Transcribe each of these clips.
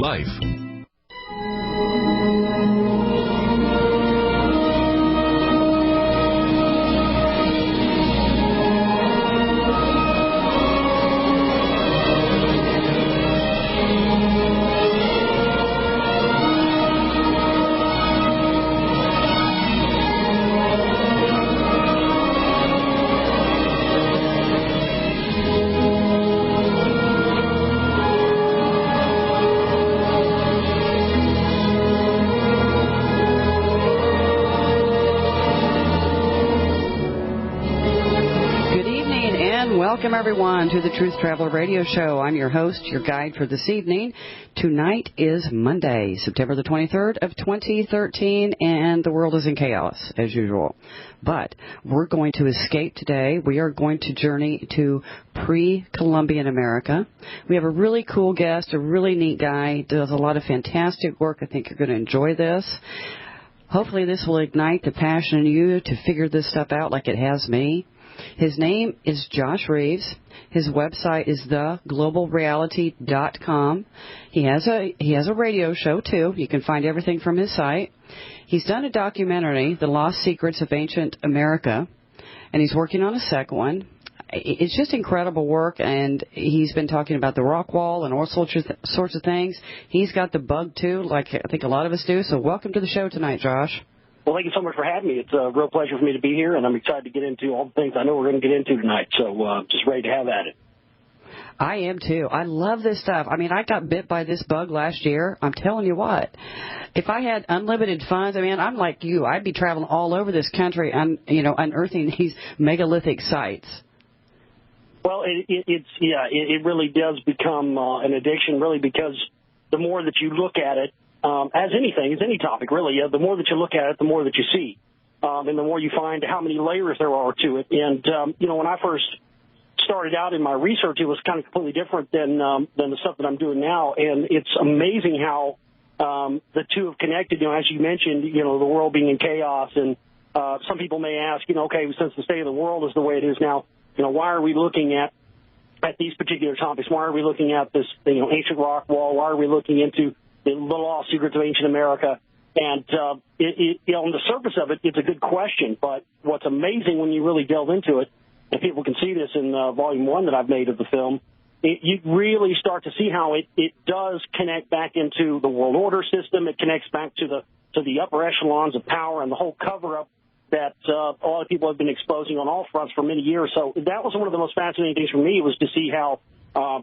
life. Welcome, everyone, to the Truth Traveler Radio Show. I'm your host, your guide for this evening. Tonight is Monday, September the 23rd of 2013, and the world is in chaos, as usual. But we're going to escape today. We are going to journey to pre-Columbian America. We have a really cool guest, a really neat guy, does a lot of fantastic work. I think you're going to enjoy this. Hopefully this will ignite the passion in you to figure this stuff out like it has me. His name is Josh Reeves. His website is theglobalreality.com. He has a radio show, too. You can find everything from his site. He's done a documentary, The Lost Secrets of Ancient America, and he's working on a second one. It's just incredible work, and he's been talking about the Rockwall and all sorts of things. He's got the bug, too, like I think a lot of us do. So welcome to the show tonight, Josh. Well, thank you so much for having me. It's a real pleasure for me to be here, and I'm excited to get into all the things I know we're going to get into tonight. So just ready to have at it. I am, too. I love this stuff. I mean, I got bit by this bug last year. I'm telling you what. If I had unlimited funds, I mean, I'm like you. I'd be traveling all over this country, unearthing these megalithic sites. Well, it really does become an addiction, really, because the more that you look at it, as any topic, really, the more that you look at it, the more that you see, and the more you find how many layers there are to it. And, when I first started out in my research, it was kind of completely different than the stuff that I'm doing now. And it's amazing how the two have connected. As you mentioned, the world being in chaos. And some people may ask, okay, since the state of the world is the way it is now, why are we looking at these particular topics? Why are we looking at this, ancient rock wall? Why are we looking into the lost secrets of ancient America? And on the surface of it, it's a good question. But what's amazing when you really delve into it, and people can see this in Volume 1 that I've made of the film, you really start to see how it does connect back into the world order system. It connects back to the upper echelons of power and the whole cover-up that a lot of people have been exposing on all fronts for many years. So that was one of the most fascinating things for me, was to see how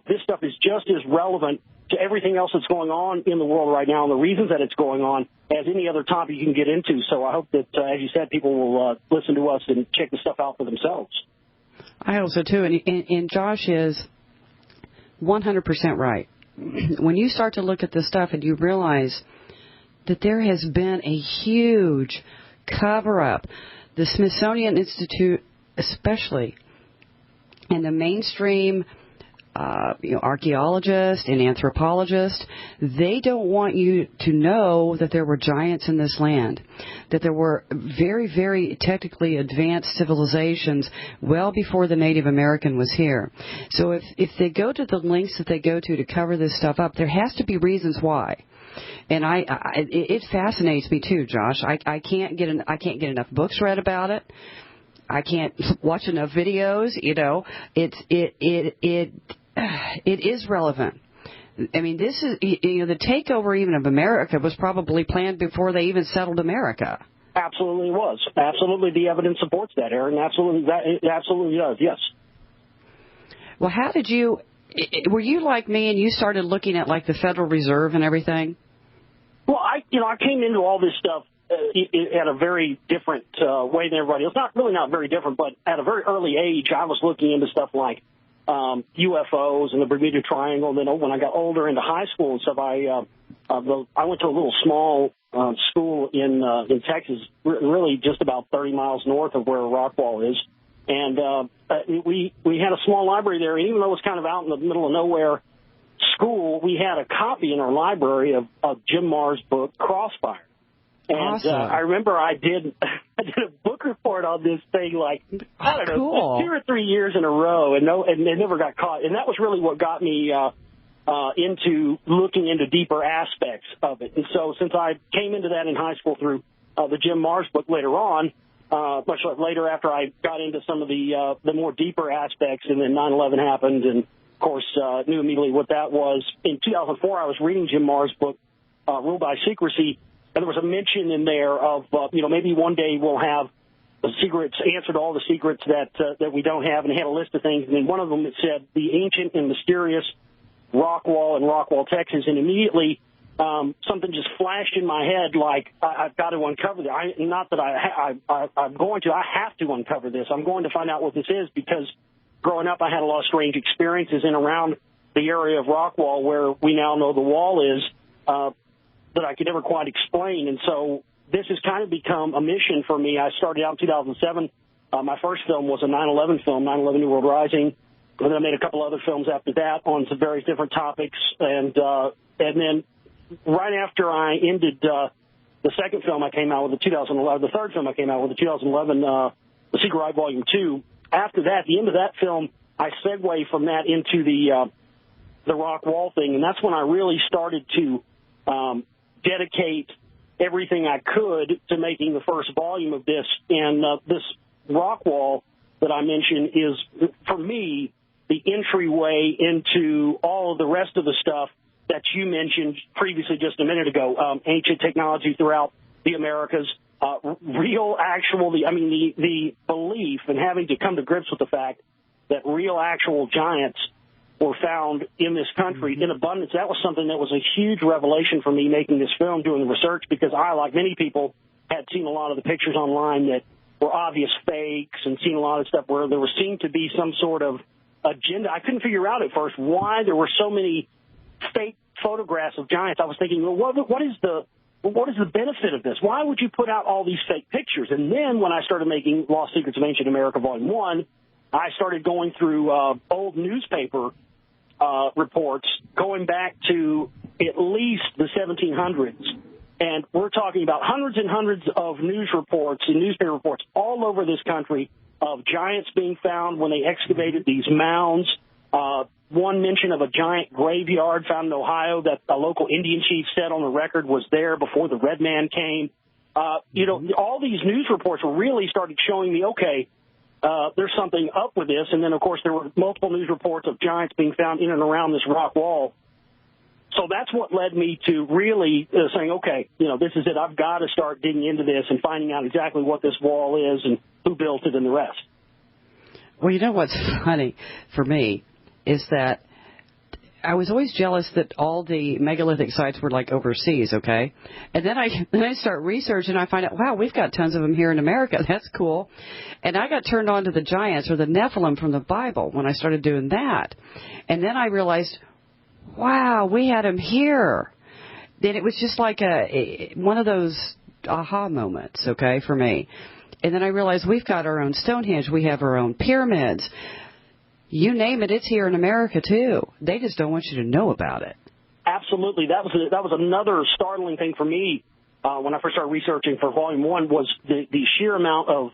this stuff is just as relevant to everything else that's going on in the world right now and the reasons that it's going on as any other topic you can get into. So I hope that, as you said, people will listen to us and check the stuff out for themselves. I hope so, too. And Josh is 100% right. When you start to look at this stuff and you realize that there has been a huge cover-up, the Smithsonian Institute especially, and the mainstream archaeologists and anthropologists, they don't want you to know that there were giants in this land, that there were very, very technically advanced civilizations well before the Native American was here. So if they go to the lengths that they go to cover this stuff up, there has to be reasons why. And it fascinates me too, Josh. I can't get enough books read about it. I can't watch enough videos. It is relevant. I mean, this is, the takeover even of America was probably planned before they even settled America. Absolutely was. Absolutely, the evidence supports that, Erin. Absolutely, it absolutely does. Yes. Well, how did you? Were you like me and you started looking at like the Federal Reserve and everything? Well, I came into all this stuff at a very different way than everybody else. Not very different, but at a very early age, I was looking into stuff like UFOs and the Bermuda Triangle. Then when I got older into high school and stuff, I went to a little small school in Texas, really just about 30 miles north of where Rockwall is. And we had a small library there, and even though it was kind of out in the middle of nowhere school, we had a copy in our library of Jim Marr's book, Crossfire. And awesome. I remember I did a book report on this thing, like, I don't know, cool. 2 or 3 years in a row, and it never got caught. And that was really what got me into looking into deeper aspects of it. And so since I came into that in high school through the Jim Marrs book later on, much later after I got into some of the more deeper aspects, and then 9/11 happened, and, of course, knew immediately what that was. In 2004, I was reading Jim Marrs' book, Rule by Secrecy, and there was a mention in there of, maybe one day we'll have the secrets, answer to all the secrets that we don't have, and had a list of things. And then one of them, it said, the ancient and mysterious Rockwall in Rockwall, Texas, and immediately something just flashed in my head like, I've got to uncover this. Not that I'm going to. I have to uncover this. I'm going to find out what this is, because growing up I had a lot of strange experiences in around the area of Rockwall where we now know the wall is that I could never quite explain. And so this has kind of become a mission for me. I started out in 2007. My first film was a 9/11 film, 9/11 New World Rising. And then I made a couple other films after that on some various different topics. And then right after I ended the second film I came out with, the 2011, the third film I came out with, the 2011 The Secret Ride Volume 2, after that, the end of that film, I segued from that into the Rockwall thing. And that's when I really started to dedicate everything I could to making the first volume of this. And this Rockwall that I mentioned is, for me, the entryway into all of the rest of the stuff that you mentioned previously just a minute ago, ancient technology throughout the Americas, the belief and having to come to grips with the fact that real actual giants were found in this country in abundance. That was something that was a huge revelation for me making this film, doing the research, because I, like many people, had seen a lot of the pictures online that were obvious fakes and seen a lot of stuff where there seemed to be some sort of agenda. I couldn't figure out at first why there were so many fake photographs of giants. I was thinking, well, what is the benefit of this? Why would you put out all these fake pictures? And then when I started making Lost Secrets of Ancient America Volume 1, I started going through old newspaper reports going back to at least the 1700s. And we're talking about hundreds and hundreds of news reports and newspaper reports all over this country of giants being found when they excavated these mounds. One mention of a giant graveyard found in Ohio that a local Indian chief said on the record was there before the red man came. All these news reports really started showing me, okay, there's something up with this. And then, of course, there were multiple news reports of giants being found in and around this rock wall. So that's what led me to really saying, okay, this is it. I've got to start digging into this and finding out exactly what this wall is and who built it and the rest. Well, you know what's funny for me is that I was always jealous that all the megalithic sites were like overseas, okay? And then I start researching and I find out, wow, we've got tons of them here in America. That's cool. And I got turned on to the giants or the Nephilim from the Bible when I started doing that. And then I realized, wow, we had them here. Then it was just like one of those aha moments, okay, for me. And then I realized we've got our own Stonehenge. We have our own pyramids. You name it, it's here in America, too. They just don't want you to know about it. Absolutely. That was another startling thing for me when I first started researching for Volume 1 was the sheer amount of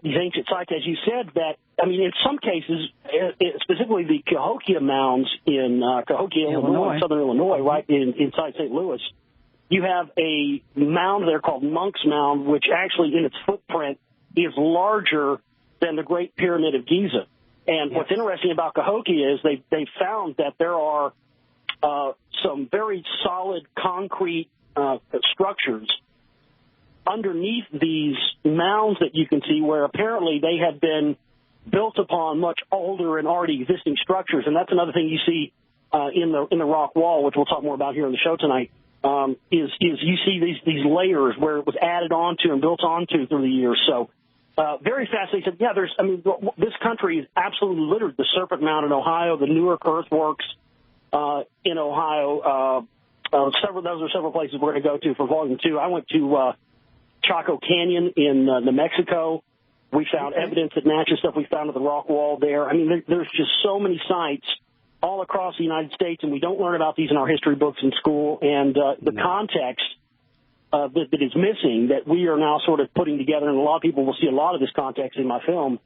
these ancient sites, as you said, that, in some cases, specifically the Cahokia mounds in Cahokia, Illinois, southern Illinois, right inside St. Louis, you have a mound there called Monk's Mound, which actually in its footprint is larger than the Great Pyramid of Giza. And what's interesting about Cahokia is they found that there are some very solid concrete structures underneath these mounds that you can see where apparently they had been built upon much older and already existing structures. And that's another thing you see in the rock wall, which we'll talk more about here in the show tonight, is you see these layers where it was added onto and built onto through the years. So very fascinating. Yeah, this country is absolutely littered. The Serpent Mound in Ohio, the Newark Earthworks in Ohio. Those are several places we're going to go to for Volume 2. I went to Chaco Canyon in New Mexico. We found evidence that matches stuff we found at the rock wall there. There's just so many sites all across the United States, and we don't learn about these in our history books in school. And the context that is missing that we are now sort of putting together, and a lot of people will see a lot of this context in my film,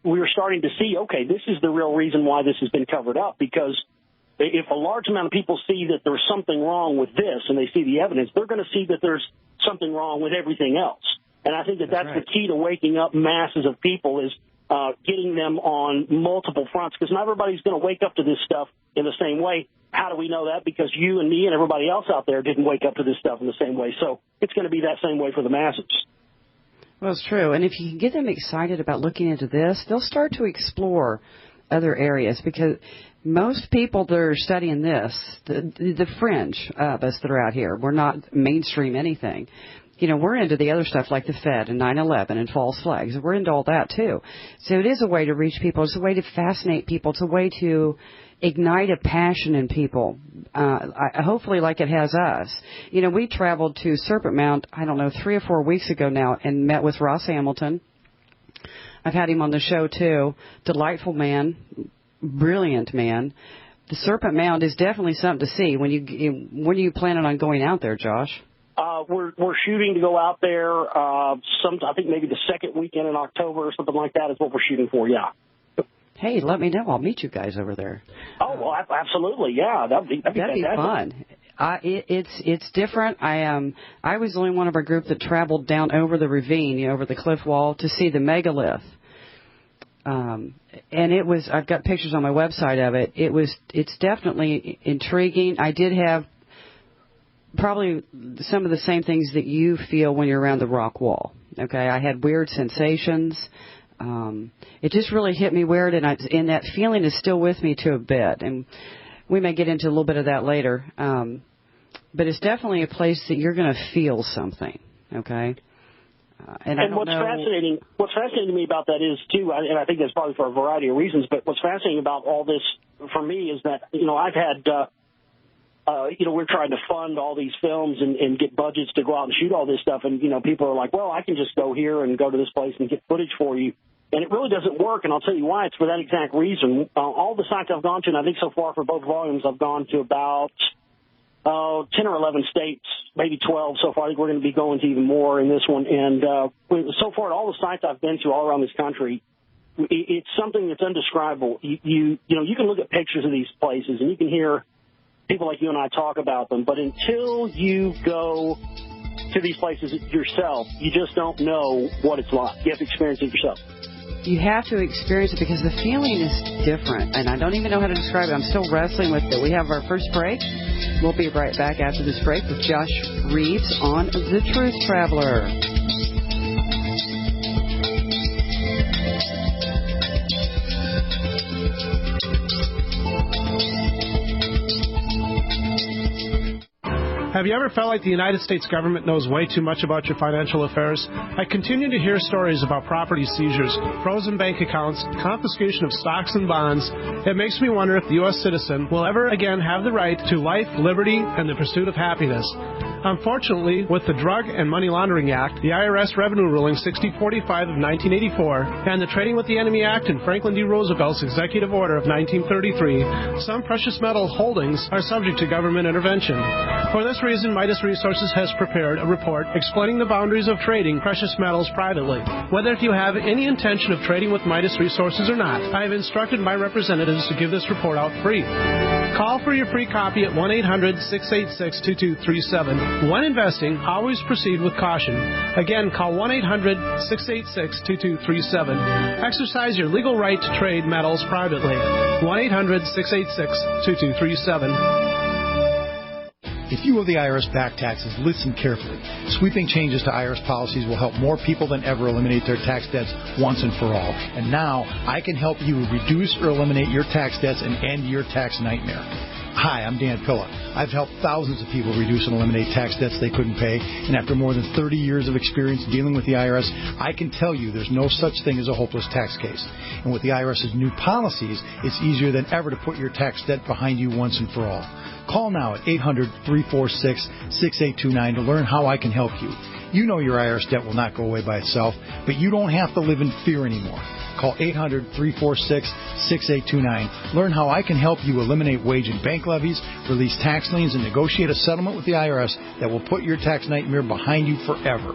we are starting to see, okay, this is the real reason why this has been covered up, because if a large amount of people see that there's something wrong with this and they see the evidence, they're going to see that there's something wrong with everything else. And I think that's right. The key to waking up masses of people is getting them on multiple fronts, because not everybody's going to wake up to this stuff in the same way. How do we know that? Because you and me and everybody else out there didn't wake up to this stuff in the same way. So it's going to be that same way for the masses. Well, it's true. And if you can get them excited about looking into this, they'll start to explore other areas, because most people that are studying this, the fringe of us that are out here, we're not mainstream anything. You know, we're into the other stuff like the Fed and 9/11 and false flags. We're into all that, too. So it is a way to reach people. It's a way to fascinate people. It's a way to ignite a passion in people, hopefully like it has us. You know, we traveled to Serpent Mound, 3 or 4 weeks ago now, and met with Ross Hamilton. I've had him on the show, too. Delightful man, brilliant man. The Serpent Mound is definitely something to see. When are you planning on going out there, Josh? We're shooting to go out there. I think maybe the second weekend in October or something like that is what we're shooting for. Yeah. Hey, let me know. I'll meet you guys over there. Oh, well, absolutely. Yeah, that'd be fun. It's different. I was the only one of our group that traveled down over the ravine, over the cliff wall to see the megalith. And I've got pictures on my website of it. It's definitely intriguing. I did have probably some of the same things that you feel when you're around the Rockwall. Okay, I had weird sensations. It just really hit me weird, and that feeling is still with me to a bit. And we may get into a little bit of that later. But it's definitely a place that you're going to feel something. Okay. And what's fascinating to me about that is too, and I think that's probably for a variety of reasons. But what's fascinating about all this for me is that I've had. We're trying to fund all these films and get budgets to go out and shoot all this stuff. And, people are like, well, I can just go here and go to this place and get footage for you. And it really doesn't work, and I'll tell you why. It's for that exact reason. All the sites I've gone to, and I think so far for both volumes, I've gone to about 10 or 11 states, maybe 12 so far. I think we're going to be going to even more in this one. And so far at all the sites I've been to all around this country, it's something that's indescribable. You can look at pictures of these places, and you can hear people like you and I talk about them, but until you go to these places yourself, you just don't know what it's like. You have to experience it yourself. You have to experience it because the feeling is different, and I don't even know how to describe it. I'm still wrestling with it. We have our first break. We'll be right back after this break with Josh Reeves on The Truth Traveler. Have you ever felt like the United States government knows way too much about your financial affairs? I continue to hear stories about property seizures, frozen bank accounts, confiscation of stocks and bonds. It makes me wonder if the U.S. citizen will ever again have the right to life, liberty, and the pursuit of happiness. Unfortunately, with the Drug and Money Laundering Act, the IRS Revenue Ruling 6045 of 1984, and the Trading with the Enemy Act and Franklin D. Roosevelt's Executive Order of 1933, some precious metal holdings are subject to government intervention. For this reason, Midas Resources has prepared a report explaining the boundaries of trading precious metals privately. Whether you have any intention of trading with Midas Resources or not, I have instructed my representatives to give this report out free. Call for your free copy at 1-800-686-2237. When investing, always proceed with caution. Again, call 1-800-686-2237. Exercise your legal right to trade metals privately. 1-800-686-2237. If you owe the IRS back taxes, listen carefully. Sweeping changes to IRS policies will help more people than ever eliminate their tax debts once and for all. And now, I can help you reduce or eliminate your tax debts and end your tax nightmare. Hi, I'm Dan Pilla. I've helped thousands of people reduce and eliminate tax debts they couldn't pay, and after more than 30 years of experience dealing with the IRS, I can tell you there's no such thing as a hopeless tax case. And with the IRS's new policies, it's easier than ever to put your tax debt behind you once and for all. Call now at 800-346-6829 to learn how I can help you. You know your IRS debt will not go away by itself, but you don't have to live in fear anymore. Call 800-346-6829. Learn how I can help you eliminate wage and bank levies, release tax liens, and negotiate a settlement with the IRS that will put your tax nightmare behind you forever.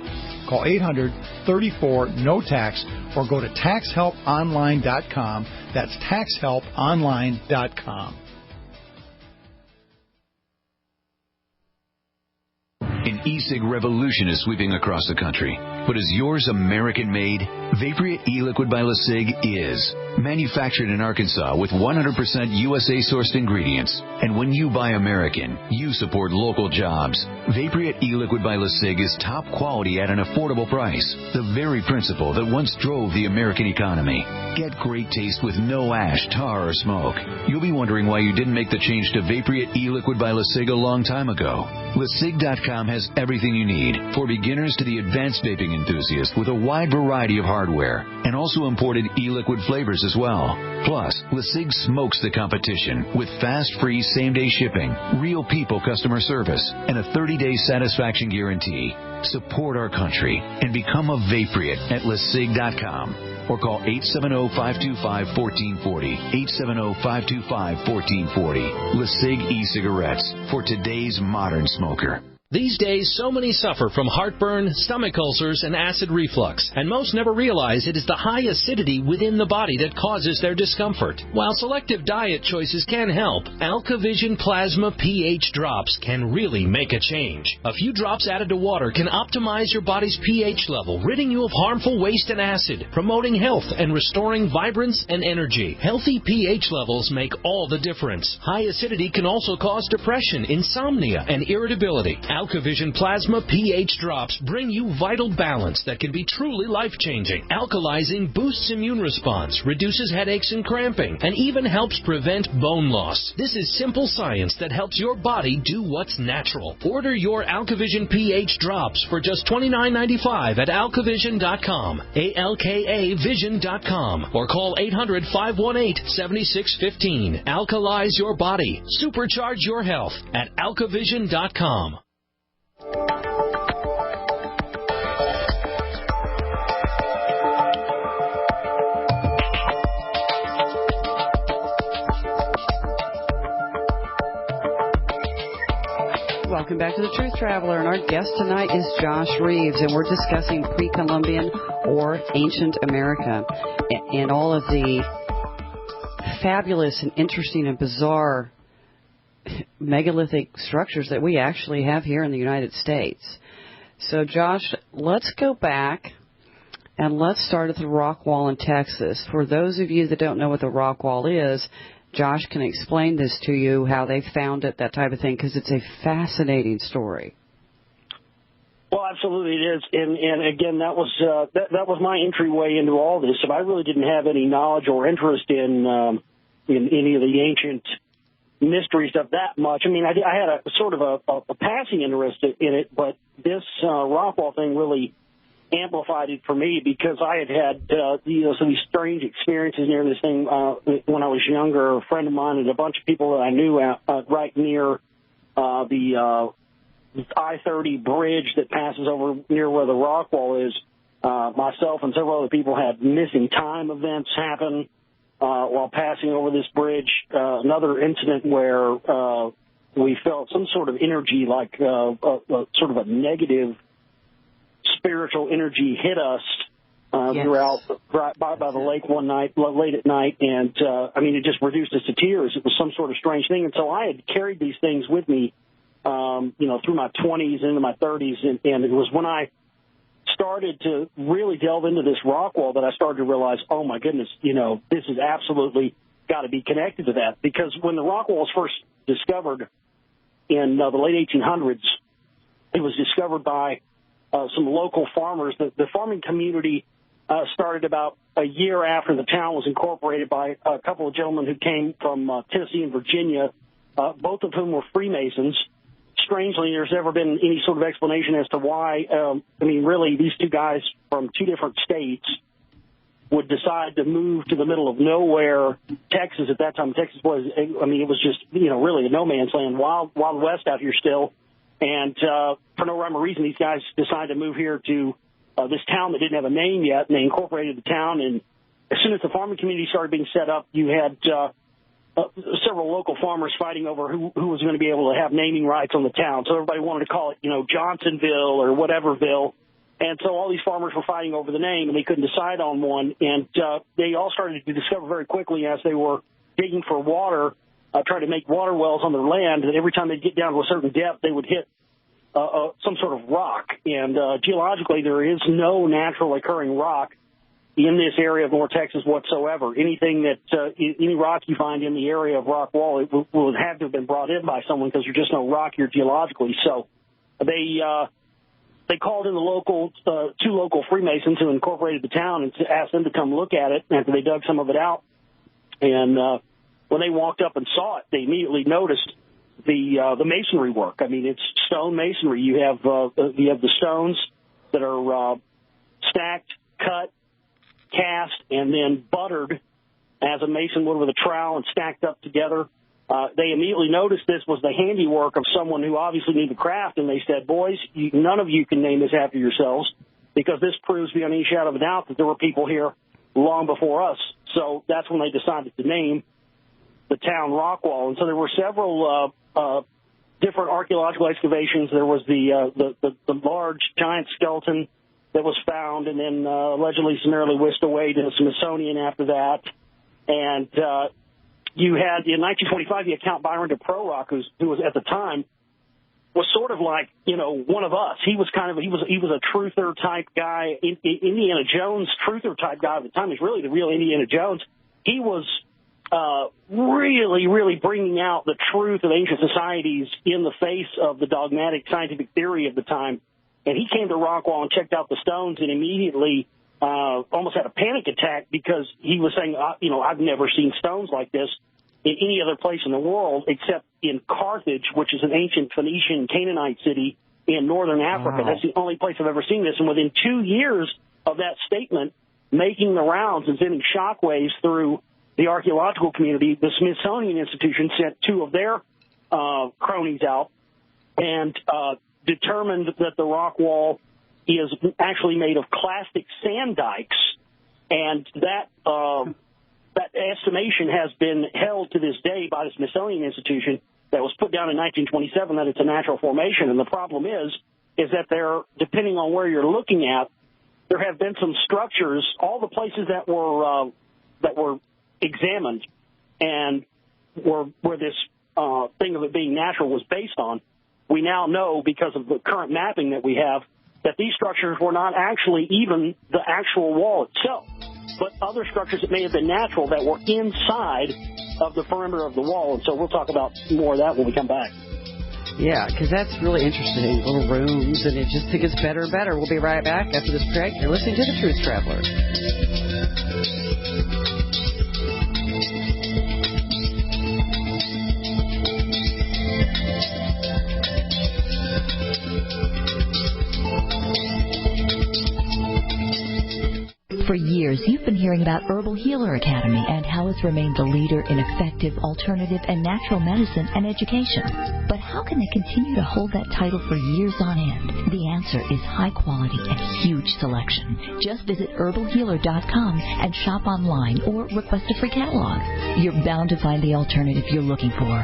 Call 800-34-NO-TAX or go to taxhelponline.com. That's taxhelponline.com. An e-cig revolution is sweeping across the country. But is yours American-made? Vaporia e-liquid by LeSig is. Manufactured in Arkansas with 100% USA-sourced ingredients. And when you buy American, you support local jobs. Vaporia e-liquid by LeSig is top quality at an affordable price. The very principle that once drove the American economy. Get great taste with no ash, tar, or smoke. You'll be wondering why you didn't make the change to Vaporia e-liquid by LeSig a long time ago. LeSig.com has everything you need, for beginners to the advanced vaping enthusiast, with a wide variety of hardware, and also imported e-liquid flavors as well. Plus, LeSig smokes the competition with fast, free, same-day shipping, real people customer service, and a 30-day satisfaction guarantee. Support our country and become a Vaporeate at LeSig.com. Or call 870-525-1440, 870-525-1440. LeSig e-cigarettes for today's modern smoker. These days, so many suffer from heartburn, stomach ulcers, and acid reflux, and most never realize it is the high acidity within the body that causes their discomfort. While selective diet choices can help, AlkaVision Plasma pH drops can really make a change. A few drops added to water can optimize your body's pH level, ridding you of harmful waste and acid, promoting health and restoring vibrance and energy. Healthy pH levels make all the difference. High acidity can also cause depression, insomnia, and irritability. AlkaVision Plasma pH drops bring you vital balance that can be truly life-changing. Alkalizing boosts immune response, reduces headaches and cramping, and even helps prevent bone loss. This is simple science that helps your body do what's natural. Order your AlkaVision pH drops for just $29.95 at alkavision.com, ALKAvision.com, or call 800-518-7615. Alkalize your body. Supercharge your health at alkavision.com. Welcome back to the Truth Traveler, and our guest tonight is Josh Reeves, and we're discussing pre-Columbian or ancient America and all of the fabulous and interesting and bizarre megalithic structures that we actually have here in the United States. So, Josh, let's go back and let's start at the Rockwall in Texas. For those of you that don't know what the Rockwall is, Josh can explain this to you, how they found it, that type of thing, because it's a fascinating story. Well, absolutely it is, and again, that was my entryway into all this. And I really didn't have any knowledge or interest in any of the ancient mysteries of that much. I mean, I had a sort of a passing interest in it, but this Rockwall thing really amplified it for me, because I had some of these strange experiences near this thing when I was younger. A friend of mine and a bunch of people that I knew right near the I-30 bridge that passes over near where the Rockwall is. Myself and several other people had missing time events happen while passing over this bridge. Another incident where we felt some sort of energy, like sort of a negative spiritual energy hit us throughout by the lake one night, late at night, and I mean, it just reduced us to tears. It was some sort of strange thing, and so I had carried these things with me, through my 20s into my 30s, and it was when I started to really delve into this Rockwall that I started to realize, oh my goodness, this is absolutely got to be connected to that, because when the Rockwall was first discovered in the late 1800s, it was discovered by some local farmers. The farming community started about a year after the town was incorporated by a couple of gentlemen who came from Tennessee and Virginia, both of whom were Freemasons. Strangely, there's never been any sort of explanation as to why. Really, these two guys from two different states would decide to move to the middle of nowhere, Texas. At that time, Texas was, it was just, really a no man's land, wild west out here still. And for no rhyme or reason, these guys decided to move here to this town that didn't have a name yet, and they incorporated the town. And as soon as the farming community started being set up, you had several local farmers fighting over who was going to be able to have naming rights on the town. So everybody wanted to call it, Johnsonville or whateverville. And so all these farmers were fighting over the name, and they couldn't decide on one. And they all started to discover very quickly, as they were digging for water, try to make water wells on their land, that every time they'd get down to a certain depth, they would hit some sort of rock. And geologically, there is no naturally occurring rock in this area of North Texas whatsoever. Anything that any rock you find in the area of Rockwall, it will have to have been brought in by someone because there's just no rock here geologically. So they called in the local two local Freemasons who incorporated the town and asked them to come look at it after they dug some of it out. And when they walked up and saw it, they immediately noticed the masonry work. I mean, it's stone masonry. You have the stones that are stacked, cut, cast, and then buttered as a mason would with a trowel and stacked up together. They immediately noticed this was the handiwork of someone who obviously knew the craft, and they said, boys, none of you can name this after yourselves because this proves beyond any shadow of a doubt that there were people here long before us. So that's when they decided to name the town Rockwall. And so there were several different archaeological excavations. There was the large giant skeleton that was found and then allegedly summarily whisked away to the Smithsonian after that. And you had, in 1925, you had Count Byron de Prorock, who was at the time, was sort of like, one of us. He was a truther type guy, Indiana Jones truther type guy at the time. He's really the real Indiana Jones. He was really, really bringing out the truth of ancient societies in the face of the dogmatic scientific theory of the time. And he came to Rockwall and checked out the stones and immediately almost had a panic attack because he was saying, I've never seen stones like this in any other place in the world except in Carthage, which is an ancient Phoenician Canaanite city in northern Africa. Wow. That's the only place I've ever seen this. And within 2 years of that statement making the rounds and sending shockwaves through the archaeological community, the Smithsonian Institution sent two of their cronies out and determined that the rock wall is actually made of clastic sand dikes, and that estimation has been held to this day by the Smithsonian Institution that was put down in 1927 that it's a natural formation. And the problem is that there, depending on where you're looking at, there have been some structures, all the places that were examined and where this thing of it being natural was based on, we now know because of the current mapping that we have that these structures were not actually even the actual wall itself, but other structures that may have been natural that were inside of the perimeter of the wall. And so we'll talk about more of that when we come back. Yeah, because that's really interesting, little rooms, and it just gets better and better. We'll be right back after this break. You're listening to The Truth Traveler. For years, you've been hearing about Herbal Healer Academy and how it's remained the leader in effective, alternative, and natural medicine and education. But how can they continue to hold that title for years on end? The answer is high quality and huge selection. Just visit herbalhealer.com and shop online or request a free catalog. You're bound to find the alternative you're looking for.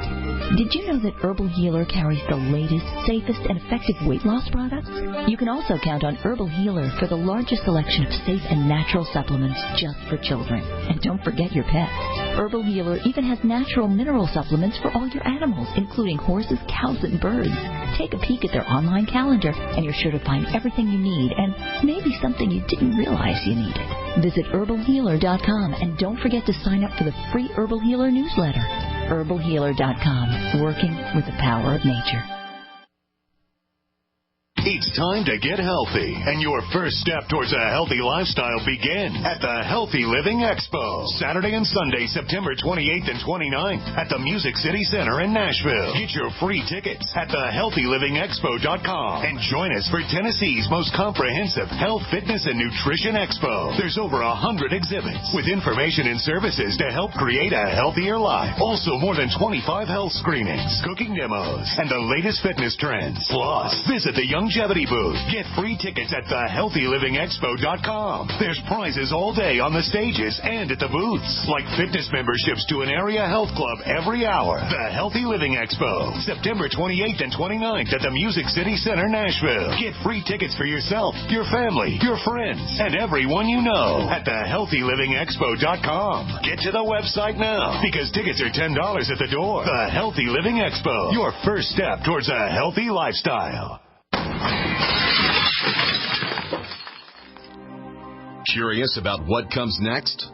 Did you know that Herbal Healer carries the latest, safest, and effective weight loss products? You can also count on Herbal Healer for the largest selection of safe and natural supplements just for children. And don't forget your pets. Herbal Healer even has natural mineral supplements for all your animals, including horses, cows, and birds. Take a peek at their online calendar, and you're sure to find everything you need and maybe something you didn't realize you needed. Visit herbalhealer.com, and don't forget to sign up for the free Herbal Healer newsletter. herbalhealer.com, working with the power of nature. It's time to get healthy, and your first step towards a healthy lifestyle begin at the Healthy Living Expo, Saturday and Sunday, September 28th and 29th at the Music City Center in Nashville. Get your free tickets at thehealthylivingexpo.com and join us for Tennessee's most comprehensive health, fitness, and nutrition expo. There's over 100 exhibits with information and services to help create a healthier life. Also, more than 25 health screenings, cooking demos, and the latest fitness trends. Plus, visit the Longevity booth. Get free tickets at thehealthylivingexpo.com. There's prizes all day on the stages and at the booths, like fitness memberships to an area health club every hour. The Healthy Living Expo, September 28th and 29th at the Music City Center, Nashville. Get free tickets for yourself, your family, your friends, and everyone you know at thehealthylivingexpo.com. Get to the website now because tickets are $10 at the door. The Healthy Living Expo, your first step towards a healthy lifestyle. Curious about what comes next?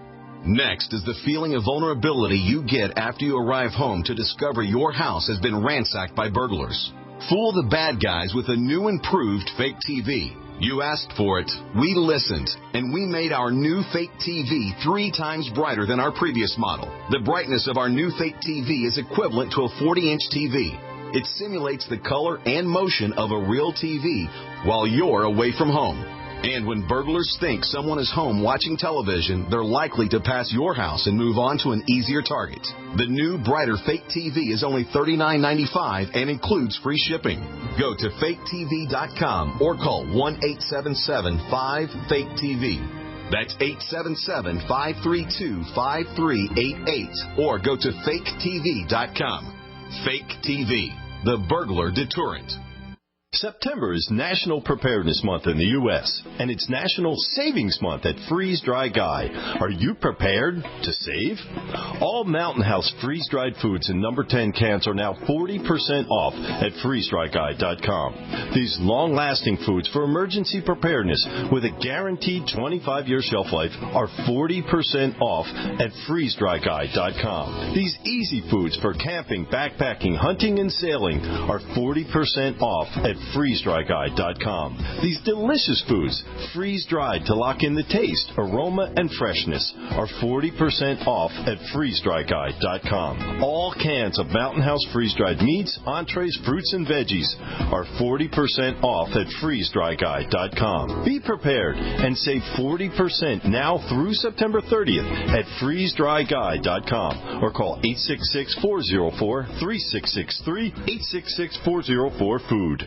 Next is the feeling of vulnerability you get after you arrive home to discover your house has been ransacked by burglars. Fool the bad guys with a new improved fake TV. You asked for it, we listened, and we made our new fake TV 3 times brighter than our previous model. The brightness of our new fake TV is equivalent to a 40-inch TV. It simulates the color and motion of a real TV while you're away from home. And when burglars think someone is home watching television, they're likely to pass your house and move on to an easier target. The new, brighter fake TV is only $39.95 and includes free shipping. Go to faketv.com or call 1-877-5-FAKE-TV. That's 877-532-5388 or go to faketv.com. Fake TV, the burglar deterrent. September is National Preparedness Month in the U.S., and it's National Savings Month at Freeze Dry Guy. Are you prepared to save? All Mountain House freeze-dried foods in number 10 cans are now 40% off at freezedryguy.com. These long-lasting foods for emergency preparedness with a guaranteed 25-year shelf life are 40% off at freezedryguy.com. These easy foods for camping, backpacking, hunting, and sailing are 40% off at freezedryguy.com. These delicious foods, freeze-dried to lock in the taste, aroma, and freshness, are 40% off at freezedryguy.com. All cans of Mountain House freeze-dried meats, entrees, fruits, and veggies are 40% off at freezedryguy.com. Be prepared and save 40% now through September 30th at freezedryguy.com or call 866-404-3663, 866-404-FOOD.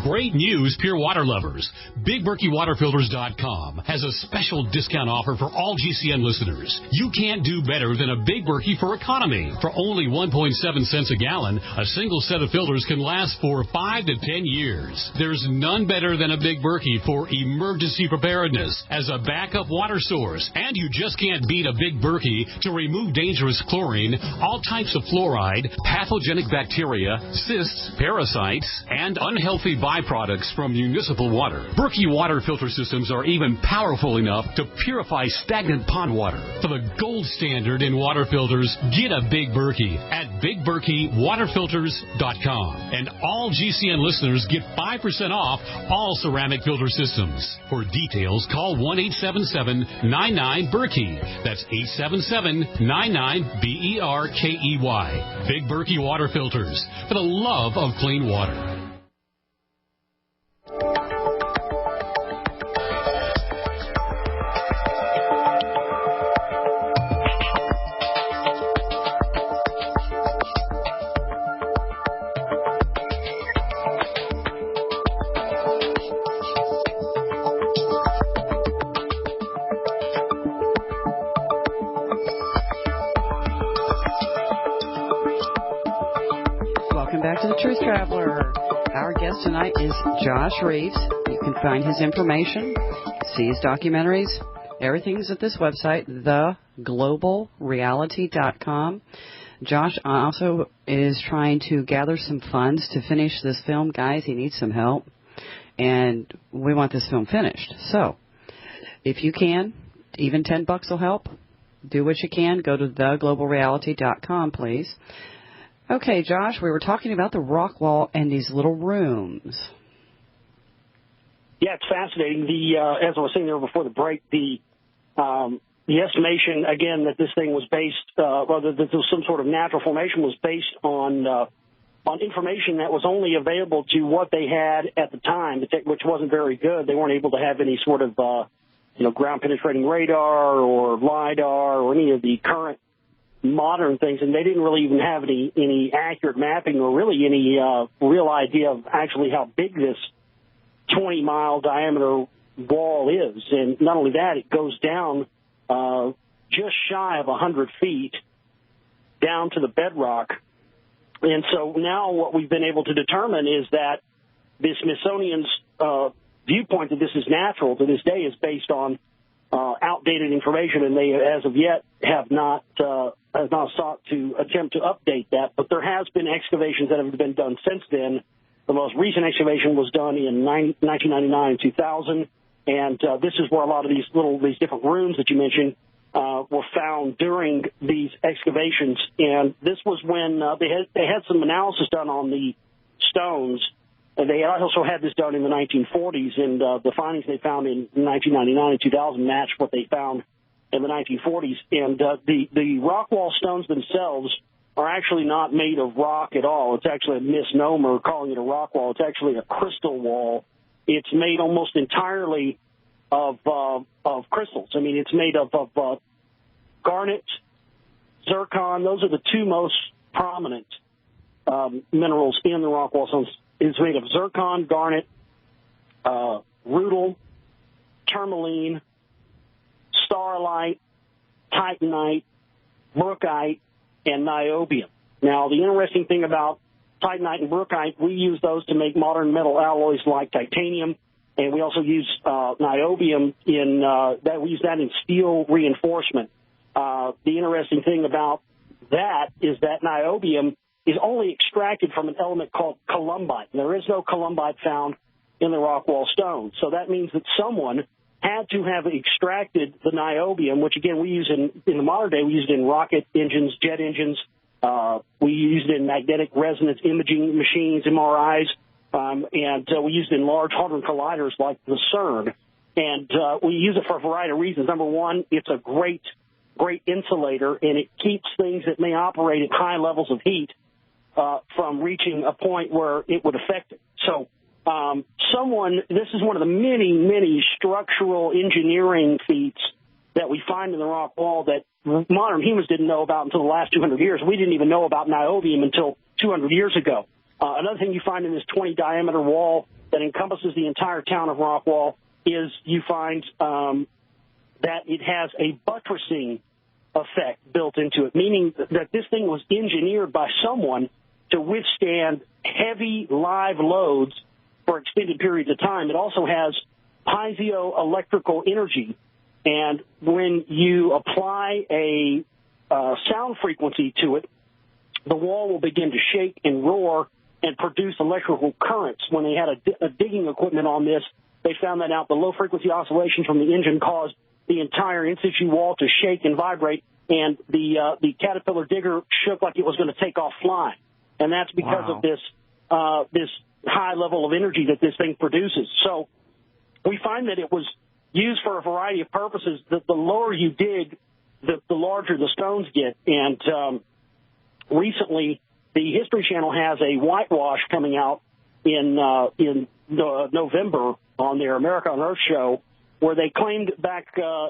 Great news, Pure Water lovers. BigBerkeyWaterFilters.com has a special discount offer for all GCN listeners. You can't do better than a Big Berkey for economy. For only 1.7 cents a gallon, a single set of filters can last for 5 to 10 years. There's none better than a Big Berkey for emergency preparedness as a backup water source. And you just can't beat a Big Berkey to remove dangerous chlorine, all types of fluoride, pathogenic bacteria, cysts, parasites, and unhealthy byproducts from municipal water. Berkey water filter systems are even powerful enough to purify stagnant pond water. For the gold standard in water filters, get a Big Berkey at BigBerkeyWaterFilters.com. And all GCN listeners get 5% off all ceramic filter systems. For details, call 1-877-99-BERKEY. That's 877-99-BERKEY. Big Berkey Water Filters, for the love of clean water. Truth Traveler. Our guest tonight is Josh Reeves. You can find his information, see his documentaries. Everything's at this website, theglobalreality.com. Josh also is trying to gather some funds to finish this film. Guys, he needs some help, and we want this film finished. So, if you can, even $10 will help. Do what you can. Go to theglobalreality.com, please. Okay, Josh, we were talking about the Rockwall and these little rooms. Yeah, it's fascinating. As I was saying there before the break, the estimation, again, that this thing was based, that there was some sort of natural formation was based on information that was only available to what they had at the time, which wasn't very good. They weren't able to have any sort of, ground-penetrating radar or LIDAR or any of the current modern things, and they didn't really even have any accurate mapping or really any real idea of actually how big this 20-mile diameter wall is. And not only that, it goes down just shy of 100 feet down to the bedrock. And so now what we've been able to determine is that the Smithsonian's viewpoint that this is natural to this day is based on outdated information, and they, as of yet, have not sought to attempt to update that. But there has been excavations that have been done since then The most recent excavation was done in 1999 and 2000, and this is where a lot of these different rooms that you mentioned were found during these excavations. And this was when they had some analysis done on the stones. And they also had this done in the 1940s, and the findings they found in 1999 and 2000 matched what they found in the 1940s. And the Rockwall stones themselves are actually not made of rock at all. It's actually a misnomer calling it a rock wall. It's actually a crystal wall. It's made almost entirely of crystals. I mean, it's made of garnet, zircon. Those are the two most prominent minerals in the Rockwall stones. It's made of zircon, garnet, rutile, tourmaline, starlite, titanite, brookite, and niobium. Now, the interesting thing about titanite and brookite, we use those to make modern metal alloys like titanium, and we also use niobium we use that in steel reinforcement. The interesting thing about that is that niobium is only extracted from an element called columbite. There is no columbite found in the Rockwall stones. So that means that someone had to have extracted the niobium, which, again, we use in the modern day. We use it in rocket engines, jet engines. We use it in magnetic resonance imaging machines, MRIs, and we use it in large hadron colliders like the CERN. And we use it for a variety of reasons. Number one, it's a great insulator, and it keeps things that may operate at high levels of heat from reaching a point where it would affect it. So this is one of the many, many structural engineering feats that we find in the rock wall that modern humans didn't know about until the last 200 years. We didn't even know about niobium until 200 years ago. Another thing you find in this 20-diameter wall that encompasses the entire town of Rockwall is you find that it has a buttressing effect built into it, meaning that this thing was engineered by someone to withstand heavy live loads for extended periods of time. It also has piezoelectrical energy, and when you apply a sound frequency to it, the wall will begin to shake and roar and produce electrical currents. When they had a digging equipment on this, they found that out. The low-frequency oscillations from the engine caused the entire in-situ wall to shake and vibrate, and the Caterpillar digger shook like it was going to take off flying. And that's because of this high level of energy that this thing produces. So we find that it was used for a variety of purposes. The lower you dig, the larger the stones get. And recently, the History Channel has a whitewash coming out in November on their America on Earth show, where they claimed back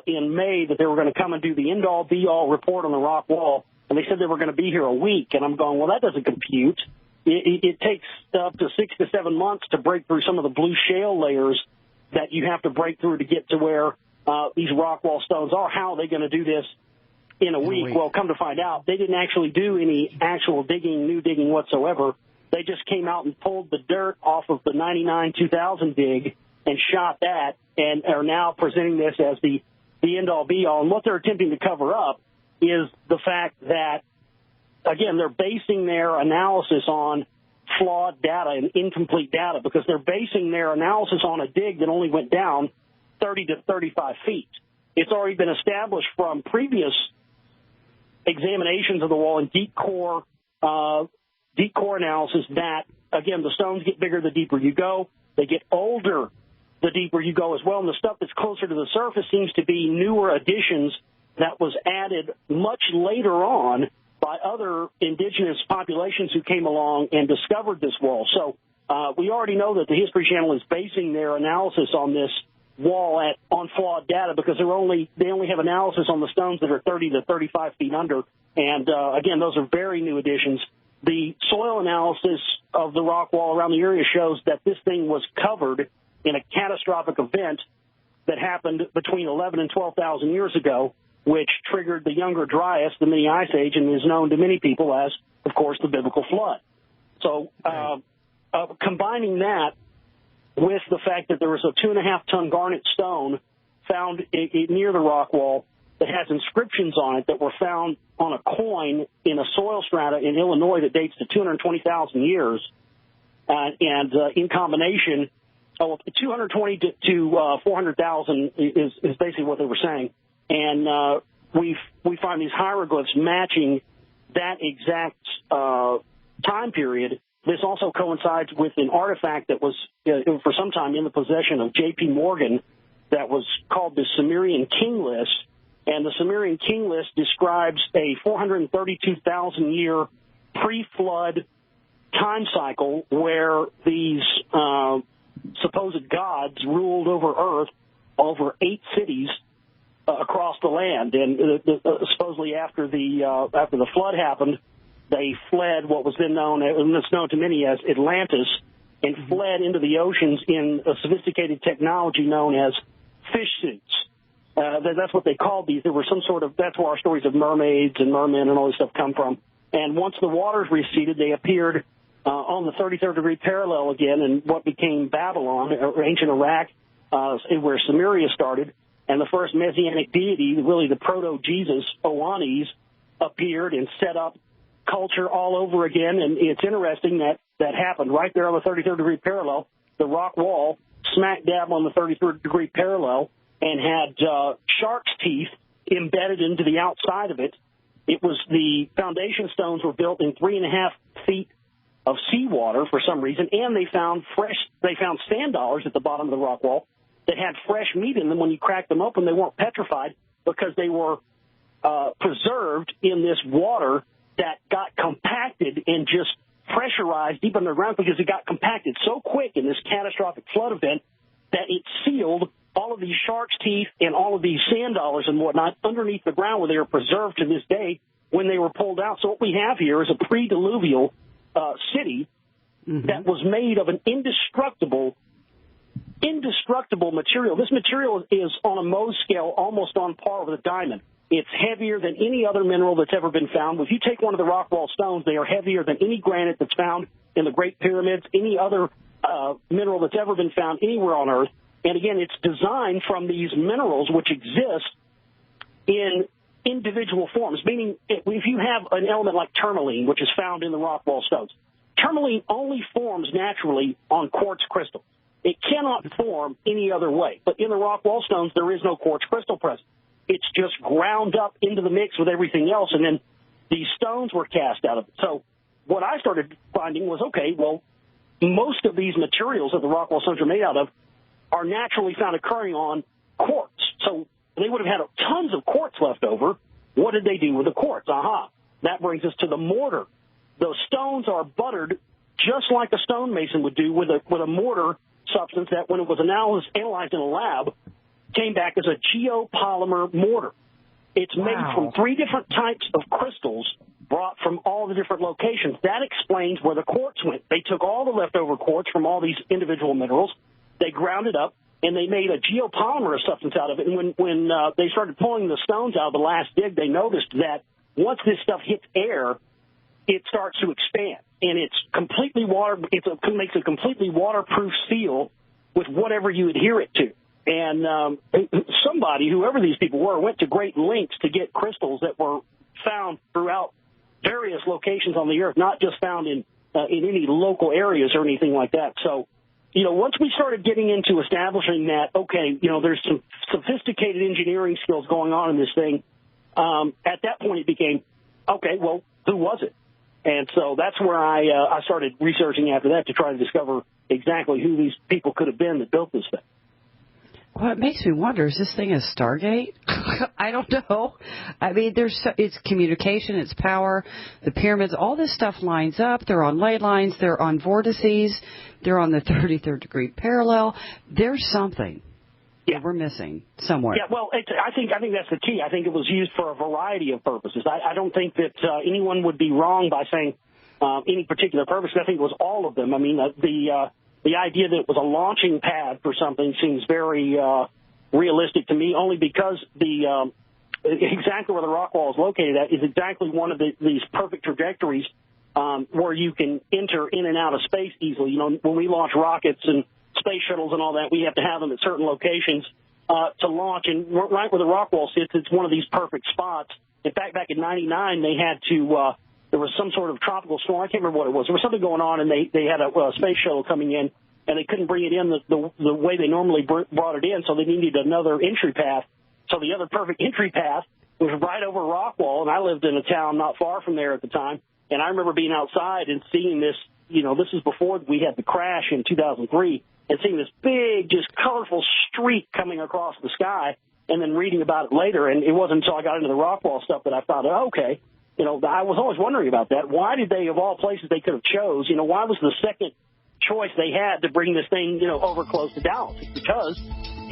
in May that they were going to come and do the end-all, be-all report on the rock wall. And they said they were going to be here a week. And I'm going, well, that doesn't compute. It takes up to 6 to 7 months to break through some of the blue shale layers that you have to break through to get to where these rock wall stones are. How are they going to do this in a week? Well, come to find out, they didn't actually do any actual new digging whatsoever. They just came out and pulled the dirt off of the 99-2000 dig and shot that, and are now presenting this as the end-all, be-all. And what they're attempting to cover up is the fact that, again, they're basing their analysis on flawed data and incomplete data, because they're basing their analysis on a dig that only went down 30 to 35 feet. It's already been established from previous examinations of the wall and deep core analysis that, again, the stones get bigger the deeper you go. They get older the deeper you go as well. And the stuff that's closer to the surface seems to be newer additions that was added much later on by other indigenous populations who came along and discovered this wall. So we already know that the History Channel is basing their analysis on this wall on flawed data, because they only have analysis on the stones that are 30 to 35 feet under. And, again, those are very new additions. The soil analysis of the rock wall around the area shows that this thing was covered in a catastrophic event that happened between 11 and 12,000 years ago, which triggered the Younger Dryas, the mini ice age, and is known to many people as, of course, the biblical flood. So combining that with the fact that there was a 2.5-ton garnet stone found near the rock wall that has inscriptions on it that were found on a coin in a soil strata in Illinois that dates to 220,000 years, and in combination, 220 to 400,000 is basically what they were saying. And we find these hieroglyphs matching that exact time period. This also coincides with an artifact that was for some time in the possession of J.P. Morgan that was called the Sumerian King List. And the Sumerian King List describes a 432,000-year pre-flood time cycle where these supposed gods ruled over Earth, over 8 cities across the land. And supposedly after the flood happened, they fled what was then known, and it's known to many as Atlantis, and fled into the oceans in a sophisticated technology known as fish suits. That's what they called these. There were some sort of, that's where our stories of mermaids and mermen and all this stuff come from. And once the waters receded, they appeared on the 33rd degree parallel again in what became Babylon, or ancient Iraq, where Samaria started. And the first messianic deity, really the proto-Jesus, Oannes, appeared and set up culture all over again. And it's interesting that happened right there on the 33rd degree parallel. The Rockwall, smack dab on the 33rd degree parallel, and had shark's teeth embedded into the outside of it. It was the foundation stones were built in 3.5 feet of seawater for some reason, and they found sand dollars at the bottom of the rock wall that had fresh meat in them. When you cracked them open, they weren't petrified because they were preserved in this water that got compacted and just pressurized deep underground because it got compacted so quick in this catastrophic flood event that it sealed all of these shark's teeth and all of these sand dollars and whatnot underneath the ground where they are preserved to this day when they were pulled out. So what we have here is a pre-diluvial city that was made of an indestructible material. This material is on a Mohs scale almost on par with a diamond. It's heavier than any other mineral that's ever been found. If you take one of the Rockwall stones, they are heavier than any granite that's found in the Great Pyramids, any other mineral that's ever been found anywhere on Earth. And again, it's designed from these minerals which exist in individual forms, meaning if you have an element like tourmaline, which is found in the Rockwall stones, tourmaline only forms naturally on quartz crystal. It cannot form any other way. But in the Rockwall stones, there is no quartz crystal present. It's just ground up into the mix with everything else, and then these stones were cast out of it. So what I started finding was, okay, well, most of these materials that the Rockwall stones are made out of are naturally found occurring on quartz. So they would have had tons of quartz left over. What did they do with the quartz? That brings us to the mortar. Those stones are buttered just like a stonemason would do with a mortar substance that, when it was analyzed in a lab, came back as a geopolymer mortar. It's made from 3 different types of crystals brought from all the different locations. That explains where the quartz went. They took all the leftover quartz from all these individual minerals, they ground it up, and they made a geopolymer substance out of it. And when they started pulling the stones out of the last dig, they noticed that once this stuff hits air, it starts to expand. And it's completely makes a completely waterproof seal with whatever you adhere it to. And somebody, whoever these people were, went to great lengths to get crystals that were found throughout various locations on the earth, not just found in any local areas or anything like that. So, once we started getting into establishing that, okay, there's some sophisticated engineering skills going on in this thing, at that point it became, okay, well, who was it? And so that's where I started researching after that to try to discover exactly who these people could have been that built this thing. Well, it makes me wonder, is this thing a Stargate? I don't know. I mean, it's communication, it's power, the pyramids, all this stuff lines up. They're on ley lines, they're on vortices, they're on the 33rd degree parallel. There's something that we're missing somewhere. Yeah, well, I think that's the key. I think it was used for a variety of purposes. I don't think that anyone would be wrong by saying any particular purpose. I think it was all of them. I mean, the idea that it was a launching pad for something seems very realistic to me, only because exactly where the Rockwall is located at is exactly one of these perfect trajectories where you can enter in and out of space easily. When we launch rockets and space shuttles and all that, we have to have them at certain locations to launch. And right where the Rockwall sits, it's one of these perfect spots. In fact, back in '99, they had to there was some sort of tropical storm. I can't remember what it was. There was something going on, and they had a space shuttle coming in, and they couldn't bring it in the way they normally brought it in, so they needed another entry path. So the other perfect entry path was right over Rockwall, and I lived in a town not far from there at the time. And I remember being outside and seeing this, this is before we had the crash in 2003, and seeing this big, just colorful streak coming across the sky, and then reading about it later. And it wasn't until I got into the Rockwall stuff that I thought, oh, okay, I was always wondering about that. Why did they, of all places they could have chose, why was the second choice they had to bring this thing, over close to Dallas? It's because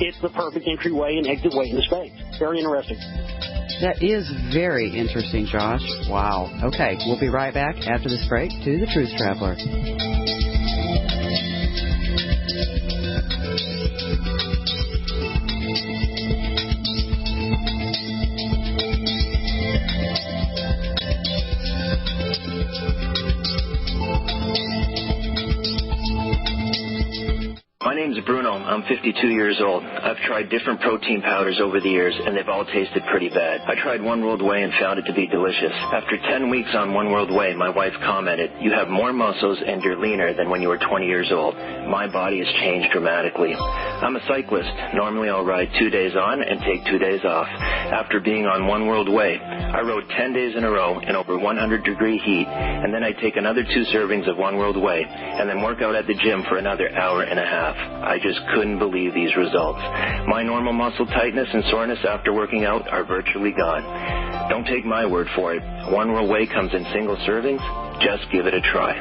it's the perfect entryway and exit way into space. Very interesting. That is very interesting, Josh. Wow. Okay, we'll be right back after this break to the Truth Traveler. My name's Bruno. I'm 52 years old. I've tried different protein powders over the years, and they've all tasted pretty bad. I tried One World Whey and found it to be delicious. After 10 weeks on One World Whey, my wife commented, "You have more muscles and you're leaner than when you were 20 years old." My body has changed dramatically. I'm a cyclist. Normally I'll ride 2 days on and take 2 days off. After being on One World Whey, I rode 10 days in a row in over 100-degree heat, and then I take another 2 servings of One World Whey, and then work out at the gym for another hour and a half. I just couldn't believe these results. My normal muscle tightness and soreness after working out are virtually gone. Don't take my word for it. One World Whey comes in single servings. Just give it a try.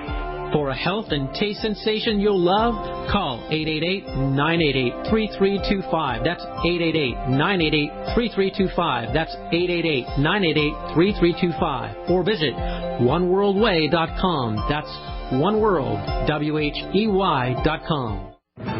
For a health and taste sensation you'll love, call 888-988-3325. That's 888-988-3325. That's 888-988-3325. Or visit oneworldwhey.com. That's oneworld.com.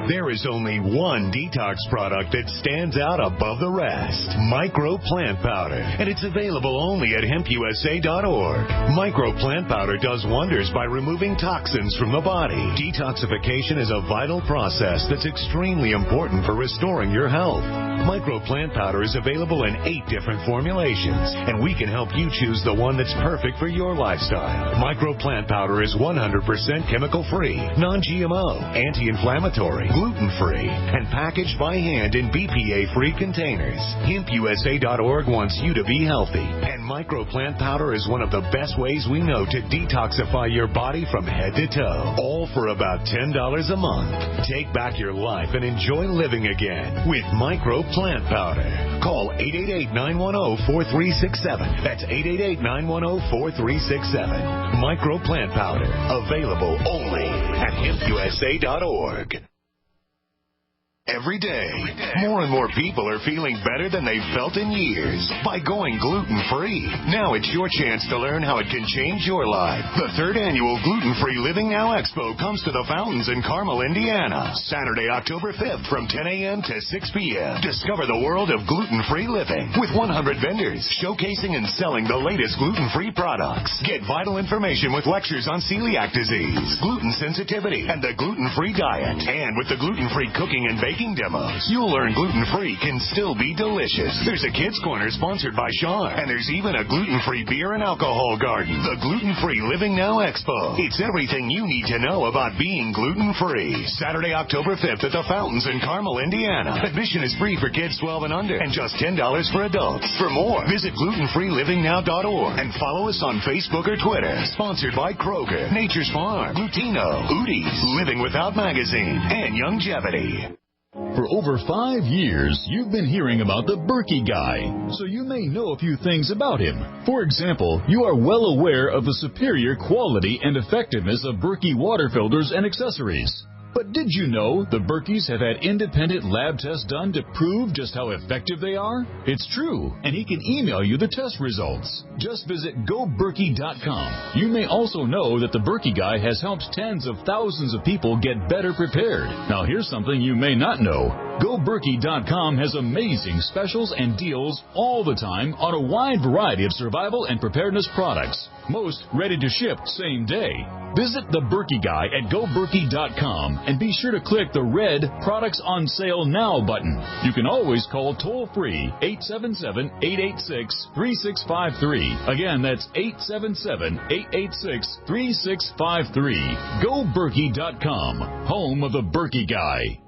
There is only one detox product that stands out above the rest. Micro Plant Powder. And it's available only at hempusa.org. Micro Plant Powder does wonders by removing toxins from the body. Detoxification is a vital process that's extremely important for restoring your health. Micro Plant Powder is available in 8 different formulations, and we can help you choose the one that's perfect for your lifestyle. Micro Plant Powder is 100% chemical-free, non-GMO, anti-inflammatory, gluten-free, and packaged by hand in BPA-free containers. HempUSA.org wants you to be healthy, and Micro Plant Powder is one of the best ways we know to detoxify your body from head to toe, all for about $10 a month. Take back your life and enjoy living again with Micro Plant Powder. Call 888-910-4367. That's 888-910-4367. Micro Plant Powder, available only at hempusa.org. Every day, more and more people are feeling better than they've felt in years by going gluten-free. Now it's your chance to learn how it can change your life. The 3rd annual Gluten-Free Living Now Expo comes to the Fountains in Carmel, Indiana, Saturday, October 5th from 10 a.m. to 6 p.m. Discover the world of gluten-free living with 100 vendors showcasing and selling the latest gluten-free products. Get vital information with lectures on celiac disease, gluten sensitivity, and the gluten-free diet. And with the gluten-free cooking and baking demos, you'll learn gluten-free can still be delicious. There's a kids' corner sponsored by Sean, and there's even a gluten-free beer and alcohol garden. The Gluten-Free Living Now Expo. It's everything you need to know about being gluten-free. Saturday, October 5th at the Fountains in Carmel, Indiana. Admission is free for kids 12 and under, and just $10 for adults. For more, visit glutenfreelivingnow.org and follow us on Facebook or Twitter. Sponsored by Kroger, Nature's Farm, Glutino, Udi's, Living Without Magazine, and Youngevity. For over 5 years, you've been hearing about the Berkey guy, so you may know a few things about him. For example, you are well aware of the superior quality and effectiveness of Berkey water filters and accessories. But did you know the Berkeys have had independent lab tests done to prove just how effective they are? It's true, and he can email you the test results. Just visit GoBerkey.com. You may also know that the Berkey guy has helped tens of thousands of people get better prepared. Now here's something you may not know. GoBerkey.com has amazing specials and deals all the time on a wide variety of survival and preparedness products. Most ready to ship same day. Visit the Berkey guy at GoBerkey.com And be sure to click the red Products on Sale Now button. You can always call toll-free 877-886-3653. Again, that's 877-886-3653. GoBerkey.com, home of the Berkey Guy.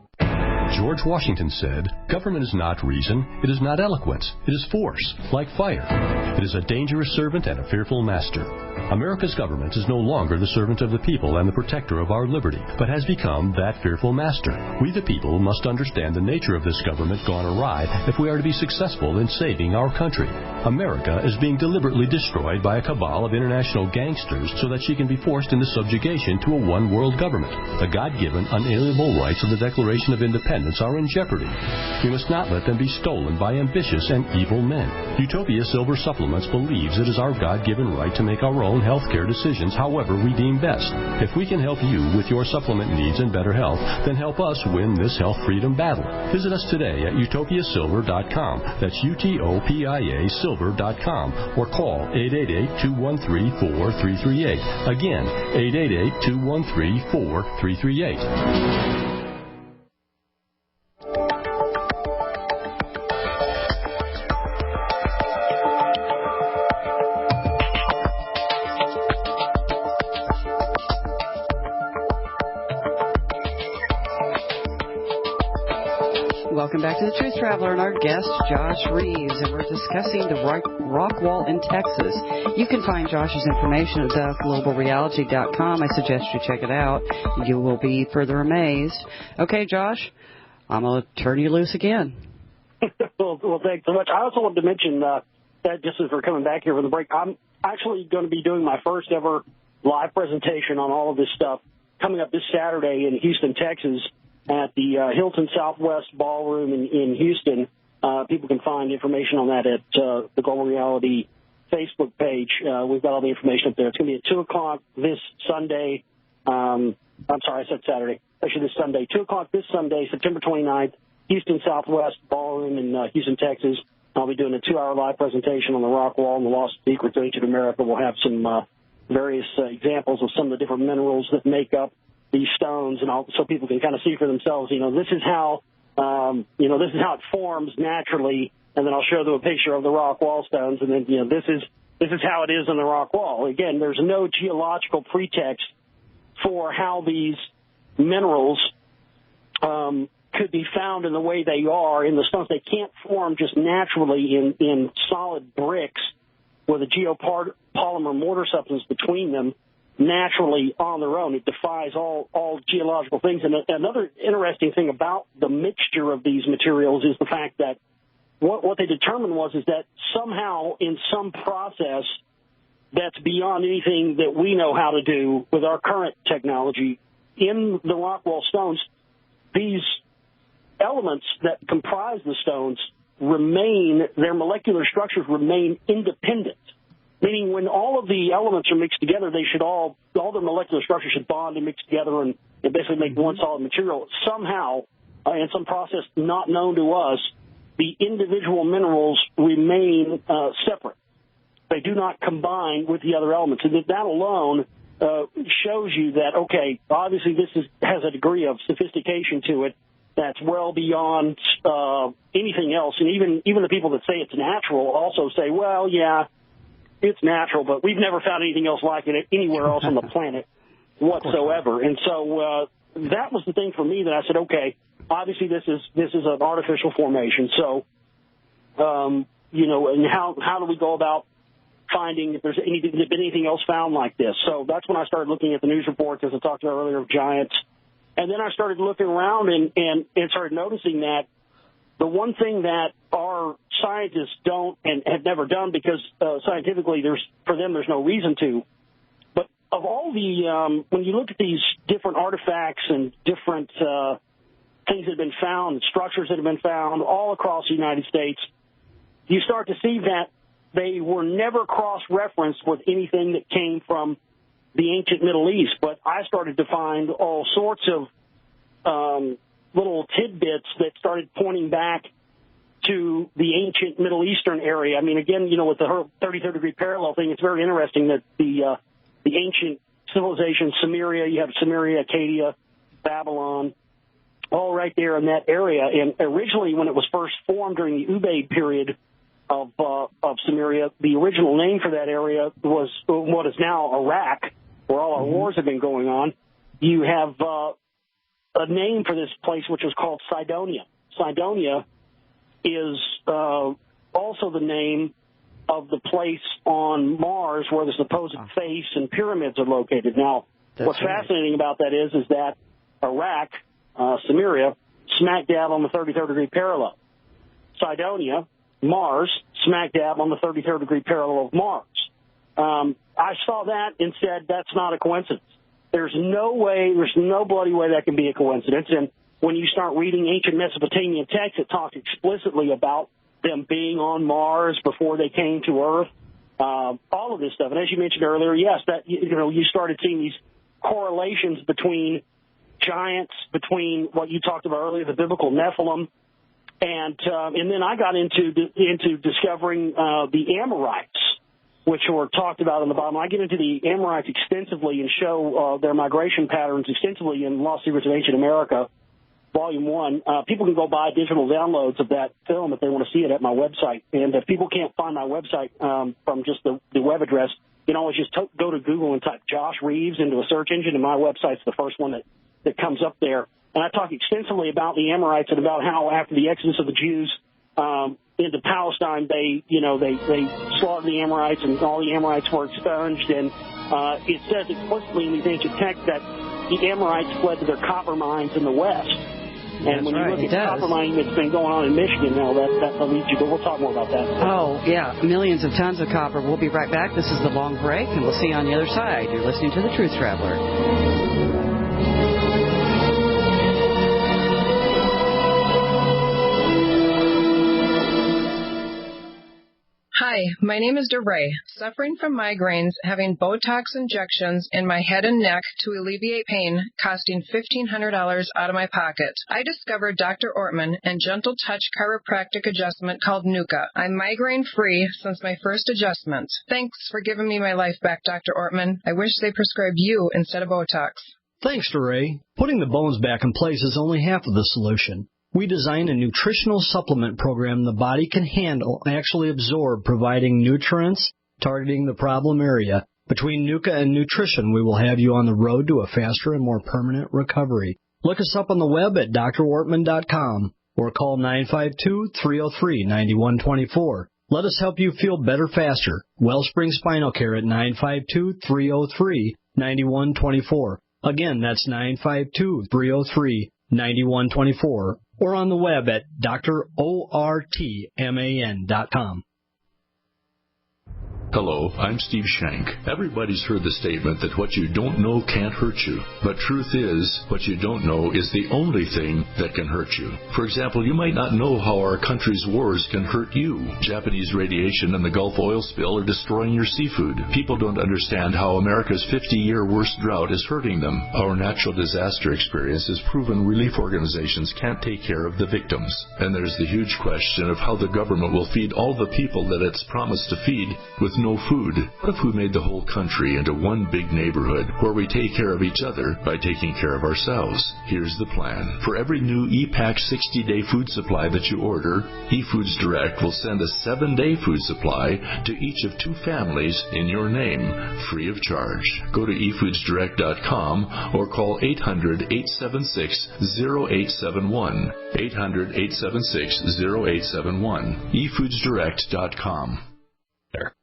George Washington said, "Government is not reason, it is not eloquence, it is force, like fire. It is a dangerous servant and a fearful master." America's government is no longer the servant of the people and the protector of our liberty, but has become that fearful master. We the people must understand the nature of this government gone awry if we are to be successful in saving our country. America is being deliberately destroyed by a cabal of international gangsters so that she can be forced into subjugation to a one-world government. The God-given, unalienable rights of the Declaration of Independence are in jeopardy. We must not let them be stolen by ambitious and evil men. Utopia Silver Supplements believes it is our God-given right to make our own health care decisions however we deem best. If we can help you with your supplement needs and better health, then help us win this health freedom battle. Visit us today at utopiasilver.com. That's UTOPIA Silver.com, or call 888-213-4338. Again, 888-213-4338. Welcome back to the Truth Traveler and our guest, Josh Reeves, and we're discussing the Rockwall in Texas. You can find Josh's information at theglobalreality.com. I suggest you check it out. You will be further amazed. Okay, Josh, I'm going to turn you loose again. Well, thanks so much. I also wanted to mention that just as we're coming back here from the break, I'm actually going to be doing my first ever live presentation on all of this stuff coming up this Saturday in Houston, Texas, at the Hilton Southwest Ballroom in Houston. People can find information on that at the Global Reality Facebook page. We've got all the information up there. It's going to be at 2 o'clock this Sunday. I'm sorry, I said Saturday. Actually, this Sunday. 2 o'clock this Sunday, September 29th, Houston Southwest Ballroom in Houston, Texas. I'll be doing a 2-hour live presentation on the Rockwall and the Lost Secrets of Ancient America. We'll have some various examples of some of the different minerals that make up these stones, and all, so people can kind of see for themselves, this is how, this is how it forms naturally, and then I'll show them a picture of the rock wall stones, and then, this is how it is in the rock wall. Again, there's no geological pretext for how these minerals could be found in the way they are in the stones. They can't form just naturally in solid bricks with a geopolymer mortar substance between them naturally on their own. It defies all geological things. And another interesting thing about the mixture of these materials is the fact that what they determined is that somehow in some process that's beyond anything that we know how to do with our current technology, in the Rockwall stones, these elements that comprise the stones their molecular structures remain independent. Meaning when all of the elements are mixed together, all the molecular structures should bond and mix together and basically make one solid material. Somehow, in some process not known to us, the individual minerals remain separate. They do not combine with the other elements. And that alone shows you that, okay, obviously this has a degree of sophistication to it that's well beyond anything else. And even the people that say it's natural also say, well, yeah, it's natural, but we've never found anything else like it anywhere else on the planet whatsoever. And so that was the thing for me that I said, okay, obviously this is an artificial formation. So, and how do we go about finding if there's been anything else found like this? So that's when I started looking at the news reports, as I talked about earlier, of giants. And then I started looking around and started noticing that the one thing that our scientists don't and have never done, because scientifically for them there's no reason to, but of all the, when you look at these different artifacts and different things that have been found, structures that have been found all across the United States, you start to see that they were never cross-referenced with anything that came from the ancient Middle East. But I started to find all sorts of little tidbits that started pointing back to the ancient Middle Eastern area. I mean, again, with the 33rd degree parallel thing, it's very interesting that the ancient civilization, Sumeria, you have Sumeria, Acadia, Babylon, all right there in that area. And originally, when it was first formed during the Ubaid period of Sumeria, the original name for that area was what is now Iraq, where all our wars have been going on. You have a name for this place which was called Cydonia. Cydonia is also the name of the place on Mars where the supposed face and pyramids are located. Now, what's fascinating about that is that Iraq, Sumeria, smack dab on the 33rd degree parallel. Cydonia, Mars, smack dab on the 33rd degree parallel of Mars. I saw that and said, that's not a coincidence. There's no bloody way that can be a coincidence. And when you start reading ancient Mesopotamian texts, it talks explicitly about them being on Mars before they came to Earth, all of this stuff. And as you mentioned earlier, yes, that you started seeing these correlations between giants, between what you talked about earlier, the biblical Nephilim, and then I got into discovering the Amorites, which were talked about on the bottom. I get into the Amorites extensively and show their migration patterns extensively in Lost Secrets of Ancient America, Volume 1. People can go buy digital downloads of that film if they want to see it at my website. And if people can't find my website from just the web address, you can always just go to Google and type Josh Reeves into a search engine, and my website's the first one that comes up there. And I talk extensively about the Amorites and about how after the exodus of the Jews into Palestine, they slaughtered the Amorites, and all the Amorites were expunged. And it says explicitly in these ancient texts that the Amorites fled to their copper mines in the west. And when you look at copper mining that's been going on in Michigan now, that leads you, but we'll talk more about that. Oh, yeah, millions of tons of copper. We'll be right back. This is The Long Break, and we'll see you on the other side. You're listening to The Truth Traveler. Hi, my name is DeRay, suffering from migraines, having Botox injections in my head and neck to alleviate pain, costing $1,500 out of my pocket. I discovered Dr. Ortman and Gentle Touch chiropractic adjustment called Nuka. I'm migraine-free since my first adjustment. Thanks for giving me my life back, Dr. Ortman. I wish they prescribed you instead of Botox. Thanks, DeRay. Putting the bones back in place is only half of the solution. We designed a nutritional supplement program the body can handle and actually absorb, providing nutrients, targeting the problem area. Between Nuka and nutrition, we will have you on the road to a faster and more permanent recovery. Look us up on the web at drortman.com or call 952-303-9124. Let us help you feel better faster. Wellspring Spinal Care at 952-303-9124. Again, that's 952-303-9124. Or on the web at drortman.com. Hello, I'm Steve Shank. Everybody's heard the statement that what you don't know can't hurt you. But truth is, what you don't know is the only thing that can hurt you. For example, you might not know how our country's wars can hurt you. Japanese radiation and the Gulf oil spill are destroying your seafood. People don't understand how America's 50-year worst drought is hurting them. Our natural disaster experience has proven relief organizations can't take care of the victims. And there's the huge question of how the government will feed all the people that it's promised to feed with no food. What if we made the whole country into one big neighborhood where we take care of each other by taking care of ourselves? Here's the plan. For every new ePack 60-day food supply that you order, eFoods Direct will send a 7-day food supply to each of 2 families in your name, free of charge. Go to eFoodsDirect.com or call 800-876-0871. 800-876-0871. eFoodsDirect.com. There.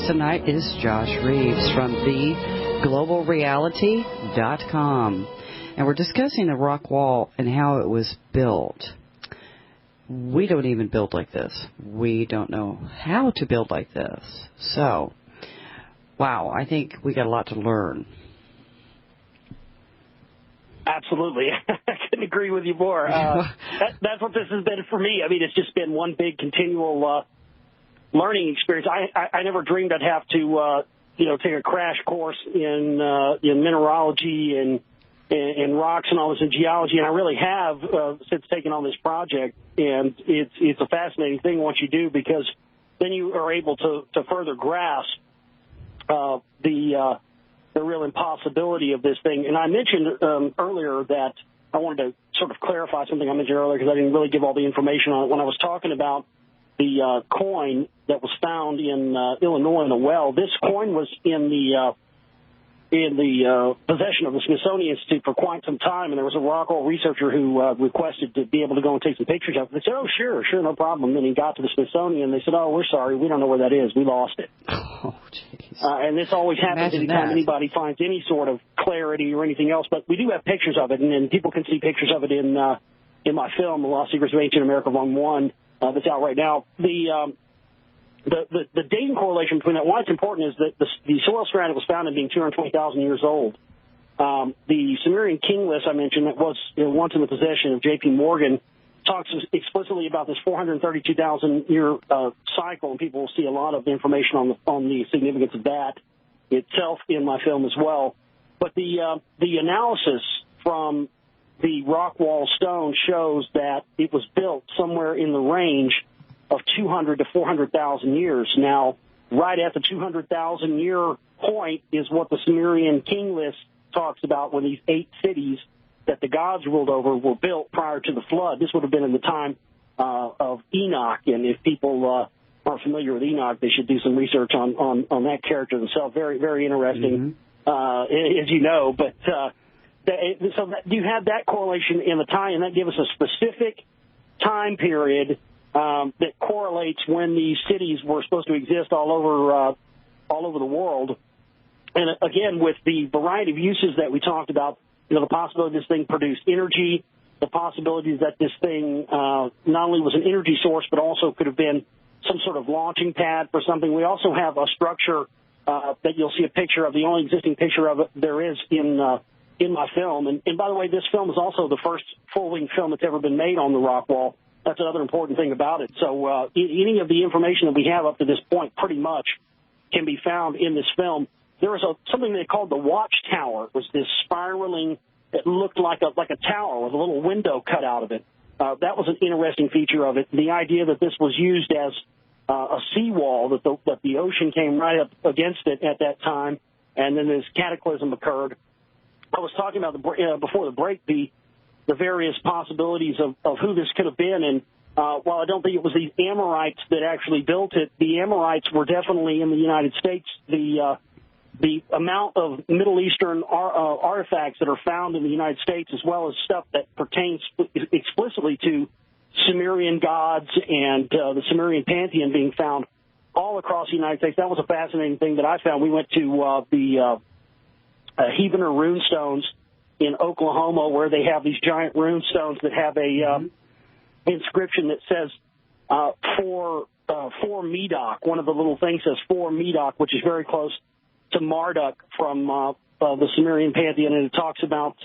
Tonight is Josh Reeves from theglobalreality.com, and we're discussing the Rockwall and how it was built. We don't even build like this. We don't know how to build like this. So Wow, I think we got a lot to learn. Absolutely. I couldn't agree with you more. That's what this has been for me. I mean, it's just been one big continual learning experience. I never dreamed I'd have to, take a crash course in mineralogy and rocks and all this in geology, and I really have since taking on this project. And it's a fascinating thing once you do, because then you are able to further grasp the real impossibility of this thing. And I mentioned earlier that I wanted to sort of clarify something I mentioned earlier, because I didn't really give all the information on it. When I was talking about the coin that was found in Illinois in a well, this coin was in the possession of the Smithsonian Institute for quite some time, and there was a Rockwall researcher who requested to be able to go and take some pictures of it. They said, "Oh, sure, no problem." Then he got to the Smithsonian, and they said, "Oh, we're sorry, we don't know where that is. We lost it." Oh, jeez. And this always happens anytime anybody finds any sort of clarity or anything else. But we do have pictures of it, and people can see pictures of it in my film, The Lost Secrets of Ancient America, Volume 1, that's out right now. The dating correlation between that, why it's important, is that the soil strata was found in being 220,000 years old. The Sumerian king list I mentioned that was once in the possession of J.P. Morgan talks explicitly about this 432,000-year cycle, and people will see a lot of information on the significance of that itself in my film as well. But the analysis from the Rockwall stone shows that it was built somewhere in the range of 200 to 400,000 years. Now, right at the 200,000-year point is what the Sumerian king list talks about, when these 8 cities that the gods ruled over were built prior to the flood. This would have been in the time of Enoch, and if people aren't familiar with Enoch, they should do some research on that character themselves. Very, very interesting, as you know. But so you have that correlation in the tie, and that gives us a specific time period that correlates when these cities were supposed to exist all over the world. And again, with the variety of uses that we talked about, the possibility this thing produced energy, the possibilities that this thing not only was an energy source, but also could have been some sort of launching pad for something. We also have a structure that you'll see a picture of. The only existing picture of it there is in my film. And by the way, this film is also the first full-length film that's ever been made on the Rockwall. That's another important thing about it. So any of the information that we have up to this point pretty much can be found in this film. There was something they called the Watchtower. It was this spiraling, it looked like a tower with a little window cut out of it. That was an interesting feature of it. The idea that this was used as a seawall, that the ocean came right up against it at that time, and then this cataclysm occurred. I was talking about before the break the various possibilities of who this could have been, and while I don't think it was these Amorites that actually built it, the Amorites were definitely in the United States. The amount of Middle Eastern artifacts that are found in the United States, as well as stuff that pertains explicitly to Sumerian gods and the Sumerian pantheon being found all across the United States, that was a fascinating thing that I found. We went to the Heavener rune stones in Oklahoma, where they have these giant rune stones that have a inscription that says for Medoc. One of the little things says for Medoc, which is very close to Marduk from the Sumerian pantheon, and it talks about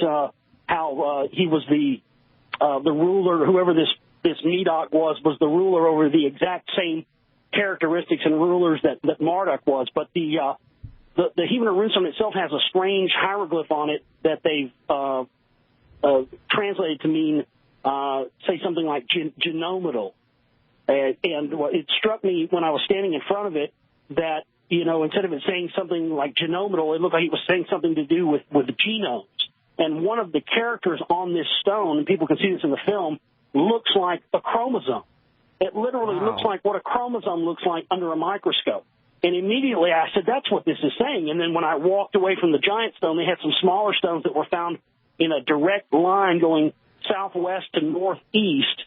how he was the ruler. Whoever this Medoc was the ruler over the exact same characteristics and rulers that Marduk was. But the Heavener runestone itself has a strange hieroglyph on it that they've translated to mean, say, something like genomadal. And it struck me when I was standing in front of it that, instead of it saying something like genomadal, it looked like it was saying something to do with genomes. And one of the characters on this stone, and people can see this in the film, looks like a chromosome. It literally looks like what a chromosome looks like under a microscope. And immediately I said, that's what this is saying. And then when I walked away from the giant stone, they had some smaller stones that were found in a direct line going southwest to northeast.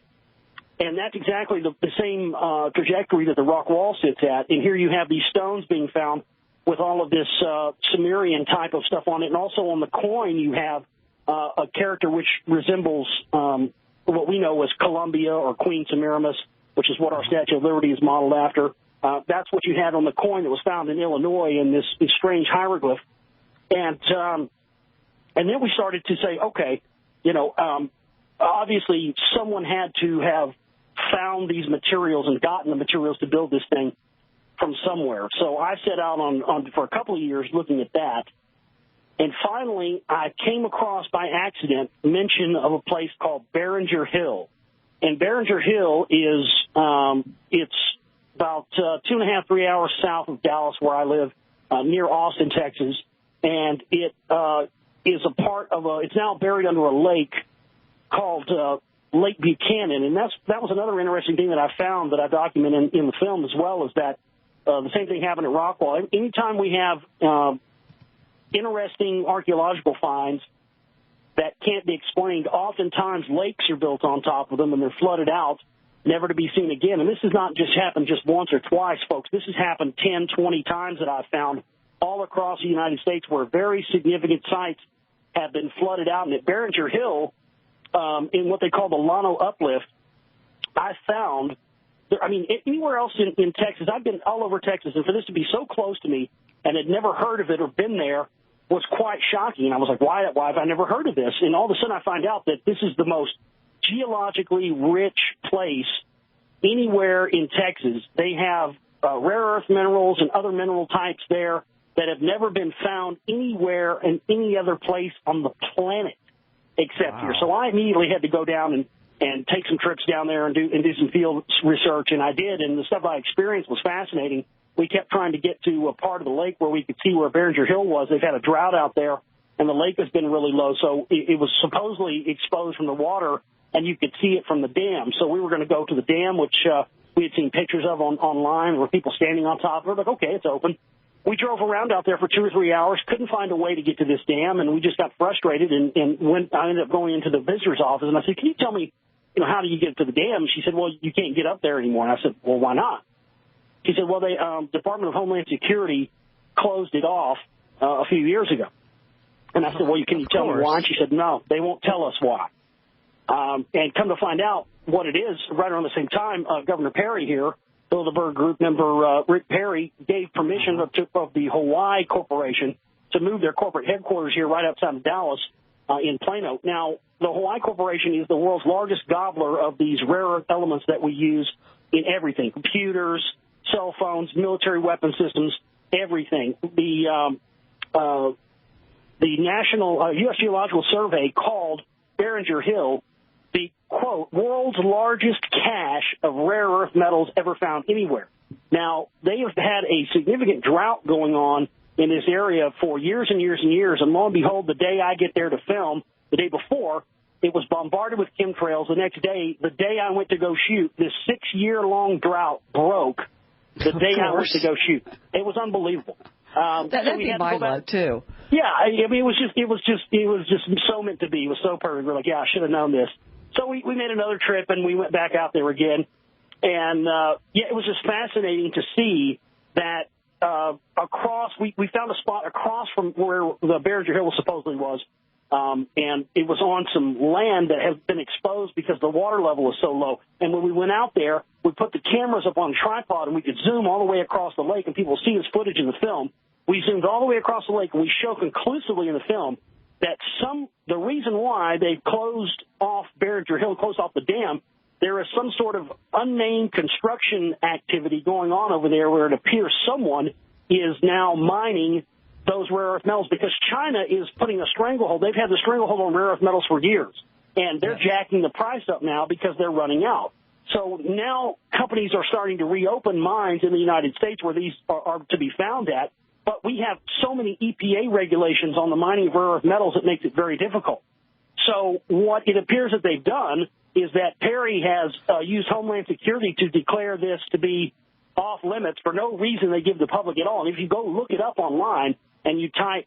And that's exactly the same trajectory that the rock wall sits at. And here you have these stones being found with all of this Sumerian type of stuff on it. And also on the coin, you have a character which resembles what we know as Columbia or Queen Semiramis, which is what our Statue of Liberty is modeled after. That's what you had on the coin that was found in Illinois in this strange hieroglyph. And then we started to say, okay, obviously someone had to have found these materials and gotten the materials to build this thing from somewhere. So I set out on for a couple of years looking at that. And finally, I came across by accident mention of a place called Beringer Hill. And Beringer Hill is, it's about 2.5, 3 hours south of Dallas, where I live, near Austin, Texas. And it is a part of it's now buried under a lake called Lake Buchanan. And that was another interesting thing that I found that I document in the film as well, is that the same thing happened at Rockwall. Anytime we have interesting archaeological finds that can't be explained, oftentimes lakes are built on top of them and they're flooded out, never to be seen again. And this has not just happened just once or twice, folks. This has happened 10, 20 times that I've found all across the United States, where very significant sites have been flooded out. And at Beringer Hill, in what they call the Llano Uplift, I found, anywhere else in Texas, I've been all over Texas, and for this to be so close to me and had never heard of it or been there was quite shocking. And I was like, why have I never heard of this? And all of a sudden I find out that this is the most geologically rich place anywhere in Texas. They have rare earth minerals and other mineral types there that have never been found anywhere in any other place on the planet except here. So I immediately had to go down and take some trips down there and do some field research, and I did, and the stuff I experienced was fascinating. We kept trying to get to a part of the lake where we could see where Beringer Hill was. They've had a drought out there, and the lake has been really low, so it was supposedly exposed from the water, and you could see it from the dam. So we were going to go to the dam, which we had seen pictures of online, where people standing on top of it. Like, okay, it's open. We drove around out there for 2 or 3 hours, couldn't find a way to get to this dam, and we just got frustrated, and I ended up going into the visitor's office, and I said, can you tell me, how do you get to the dam? And she said, well, you can't get up there anymore. And I said, well, why not? She said, well, the Department of Homeland Security closed it off a few years ago. And I said, well, can you tell me why? And she said, no, they won't tell us why. And come to find out what it is, right around the same time, Governor Perry here, Bilderberg Group member Rick Perry, gave permission of the Hawaii Corporation to move their corporate headquarters here right outside of Dallas in Plano. Now, the Hawaii Corporation is the world's largest gobbler of these rare earth elements that we use in everything, computers, cell phones, military weapon systems, everything. The National U.S. Geological Survey called Beringer Hill the, quote, world's largest cache of rare earth metals ever found anywhere. Now, they have had a significant drought going on in this area for years and years and years, and lo and behold, the day I get there to film, the day before, it was bombarded with chemtrails. The next day, the day I went to go shoot, this 6-year-long drought broke the day I went to go shoot. It was unbelievable. That'd be my luck too. Yeah, it was just so meant to be. It was so perfect. We're like, yeah, I should have known this. So we made another trip and we went back out there again, and it was just fascinating to see that across. We found a spot across from where the Beringer Hill supposedly was. And it was on some land that has been exposed because the water level was so low. And when we went out there, we put the cameras up on a tripod, and we could zoom all the way across the lake, and people see this footage in the film. We zoomed all the way across the lake, and we show conclusively in the film that the reason why they closed off Beringer Hill, closed off the dam, there is some sort of unnamed construction activity going on over there where it appears someone is now mining those rare earth metals, because China is putting a stranglehold. They've had the stranglehold on rare earth metals for years, and they're jacking the price up now because they're running out. So now companies are starting to reopen mines in the United States where these are to be found at, but we have so many EPA regulations on the mining of rare earth metals it makes it very difficult. So what it appears that they've done is that Perry has used Homeland Security to declare this to be off limits for no reason they give the public at all. And if you go look it up online, and you type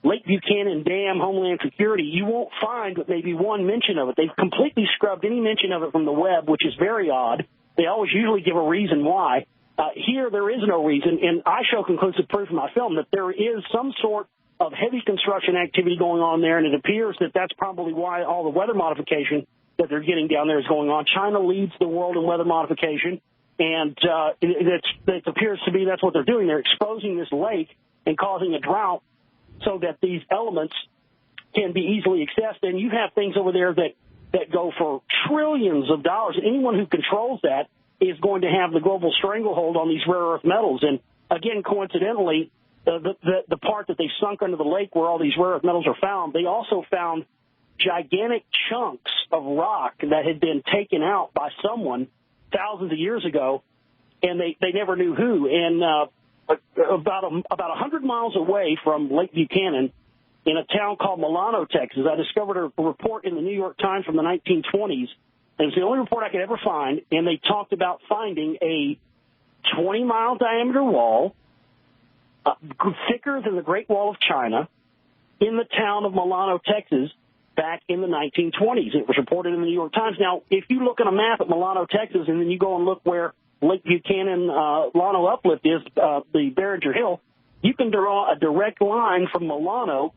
Lake Buchanan Dam Homeland Security, you won't find but maybe one mention of it. They've completely scrubbed any mention of it from the web, which is very odd. They always usually give a reason why. Here, there is no reason, and I show conclusive proof in my film that there is some sort of heavy construction activity going on there, and it appears that that's probably why all the weather modification that they're getting down there is going on. China leads the world in weather modification. And it appears to be that's what they're doing. They're exposing this lake and causing a drought so that these elements can be easily accessed. And you have things over there that go for trillions of dollars. And anyone who controls that is going to have the global stranglehold on these rare earth metals. And, again, coincidentally, the part that they sunk under the lake where all these rare earth metals are found, they also found gigantic chunks of rock that had been taken out by someone thousands of years ago, and they never knew who. And about 100 miles away from Lake Buchanan, in a town called Milano, Texas, I discovered a report in the New York Times from the 1920s. It was the only report I could ever find, and they talked about finding a 20-mile diameter wall, thicker than the Great Wall of China, in the town of Milano, Texas, back in the 1920s. It was reported in the New York Times. Now, if you look at a map at Milano, Texas, and then you go and look where Lake Buchanan, Llano Uplift is, the Behringer Hill, you can draw a direct line from Milano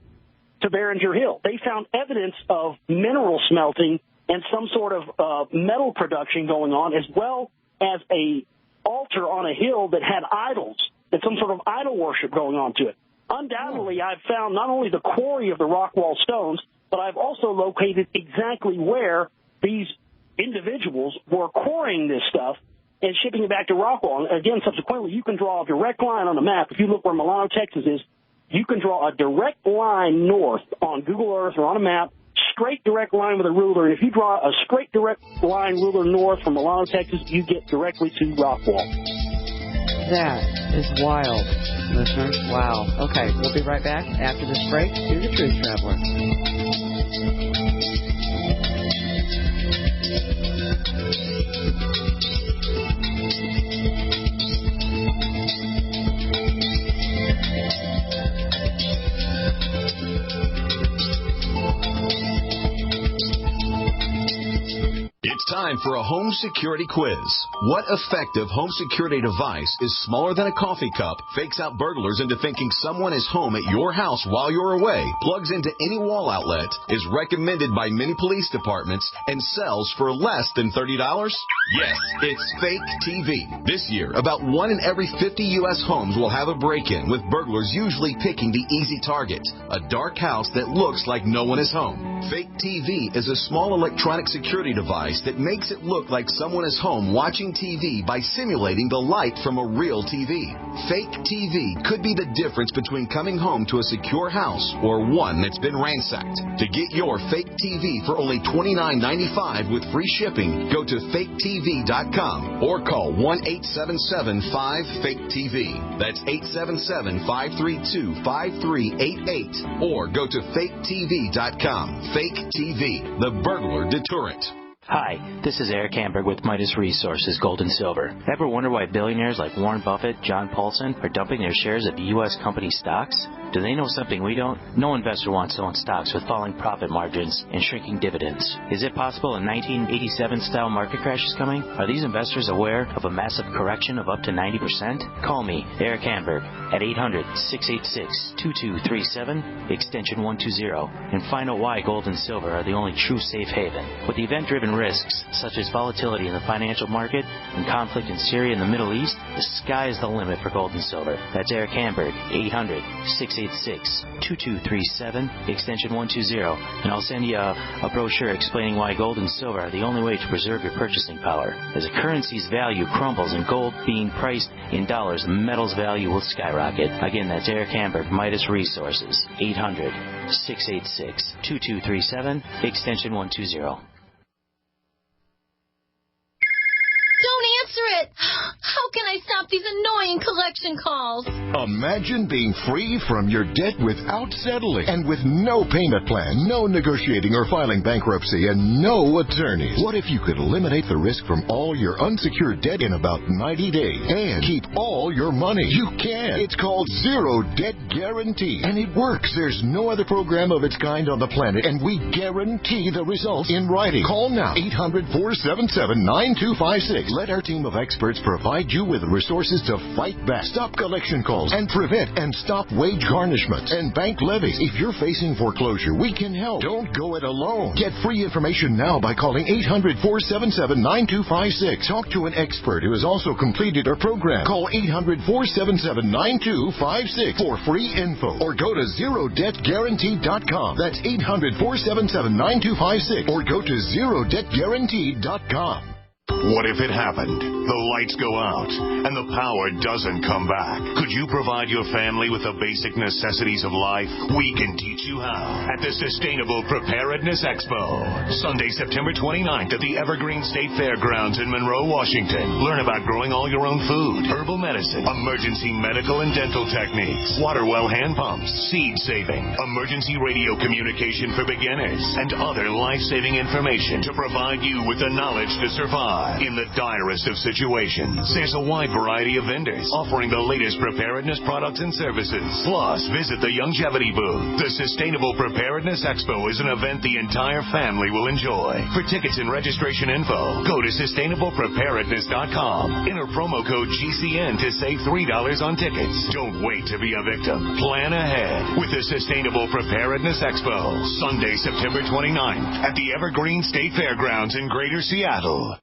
to Behringer Hill. They found evidence of mineral smelting and some sort of metal production going on, as well as a altar on a hill that had idols and some sort of idol worship going on to it. Undoubtedly, I've found not only the quarry of the Rockwall stones, but I've also located exactly where these individuals were quarrying this stuff and shipping it back to Rockwall. And again, subsequently, you can draw a direct line on the map. If you look where Milano, Texas is, you can draw a direct line north on Google Earth or on a map, straight direct line with a ruler. And if you draw a straight direct line ruler north from Milano, Texas, you get directly to Rockwall. That is wild, listeners. Wow. Okay, we'll be right back after this break. Here's the Truth Traveler. It's time for a home security quiz. What effective home security device is smaller than a coffee cup, fakes out burglars into thinking someone is home at your house while you're away, plugs into any wall outlet, is recommended by many police departments, and sells for less than $30? Yes, it's Fake TV. This year, about 1 in every 50 U.S. homes will have a break-in, with burglars usually picking the easy target, a dark house that looks like no one is home. Fake TV is a small electronic security device that makes it look like someone is home watching TV by simulating the light from a real TV. Fake TV could be the difference between coming home to a secure house or one that's been ransacked. To get your Fake TV for only $29.95 with free shipping, go to faketv.com or call 1-877-5-FAKE-TV. That's 877-532-5388 or go to faketv.com. Fake TV, the burglar deterrent. Hi, this is Eric Hamburg with Midas Resources Gold and Silver. Ever wonder why billionaires like Warren Buffett, John Paulson are dumping their shares of U.S. company stocks? Do they know something we don't? No investor wants to own stocks with falling profit margins and shrinking dividends. Is it possible a 1987-style market crash is coming? Are these investors aware of a massive correction of up to 90%? Call me, Eric Hamburg, at 800-686-2237, extension 120, and find out why gold and silver are the only true safe haven. With event-driven risks, such as volatility in the financial market and conflict in Syria and the Middle East, the sky is the limit for gold and silver. That's Eric Hamburg, 800-686-2237, extension 120, and I'll send you a brochure explaining why gold and silver are the only way to preserve your purchasing power. As a currency's value crumbles and gold being priced in dollars, the metal's value will skyrocket. Again, that's Eric Hamburg, Midas Resources, 800-686-2237, extension 120. Don't answer it! How can I stop these annoying collection calls? Imagine being free from your debt without settling and with no payment plan, no negotiating or filing bankruptcy, and no attorneys. What if you could eliminate the risk from all your unsecured debt in about 90 days and keep all your money? You can. It's called Zero Debt Guarantee, and it works. There's no other program of its kind on the planet, and we guarantee the results in writing. Call now, 800-477-9256. Let our team of experts provide you with resources to fight back. tax, stop collection calls, and prevent and stop wage garnishment and bank levies. If you're facing foreclosure, we can help. Don't go it alone. Get free information now by calling 800-477-9256. Talk to an expert who has also completed our program. Call 800-477-9256 for free info or go to ZeroDebtGuaranteed.com. That's 800-477-9256 or go to ZeroDebtGuaranteed.com. What if it happened? The lights go out and the power doesn't come back. Could you provide your family with the basic necessities of life? We can teach you how at the Sustainable Preparedness Expo. Sunday, September 29th at the Evergreen State Fairgrounds in Monroe, Washington. Learn about growing all your own food, herbal medicine, emergency medical and dental techniques, water well hand pumps, seed saving, emergency radio communication for beginners, and other life-saving information to provide you with the knowledge to survive in the direst of situations. There's a wide variety of vendors offering the latest preparedness products and services. Plus, visit the Longevity booth. The Sustainable Preparedness Expo is an event the entire family will enjoy. For tickets and registration info, go to sustainablepreparedness.com. Enter promo code GCN to save $3 on tickets. Don't wait to be a victim. Plan ahead with the Sustainable Preparedness Expo. Sunday, September 29th at the Evergreen State Fairgrounds in Greater Seattle.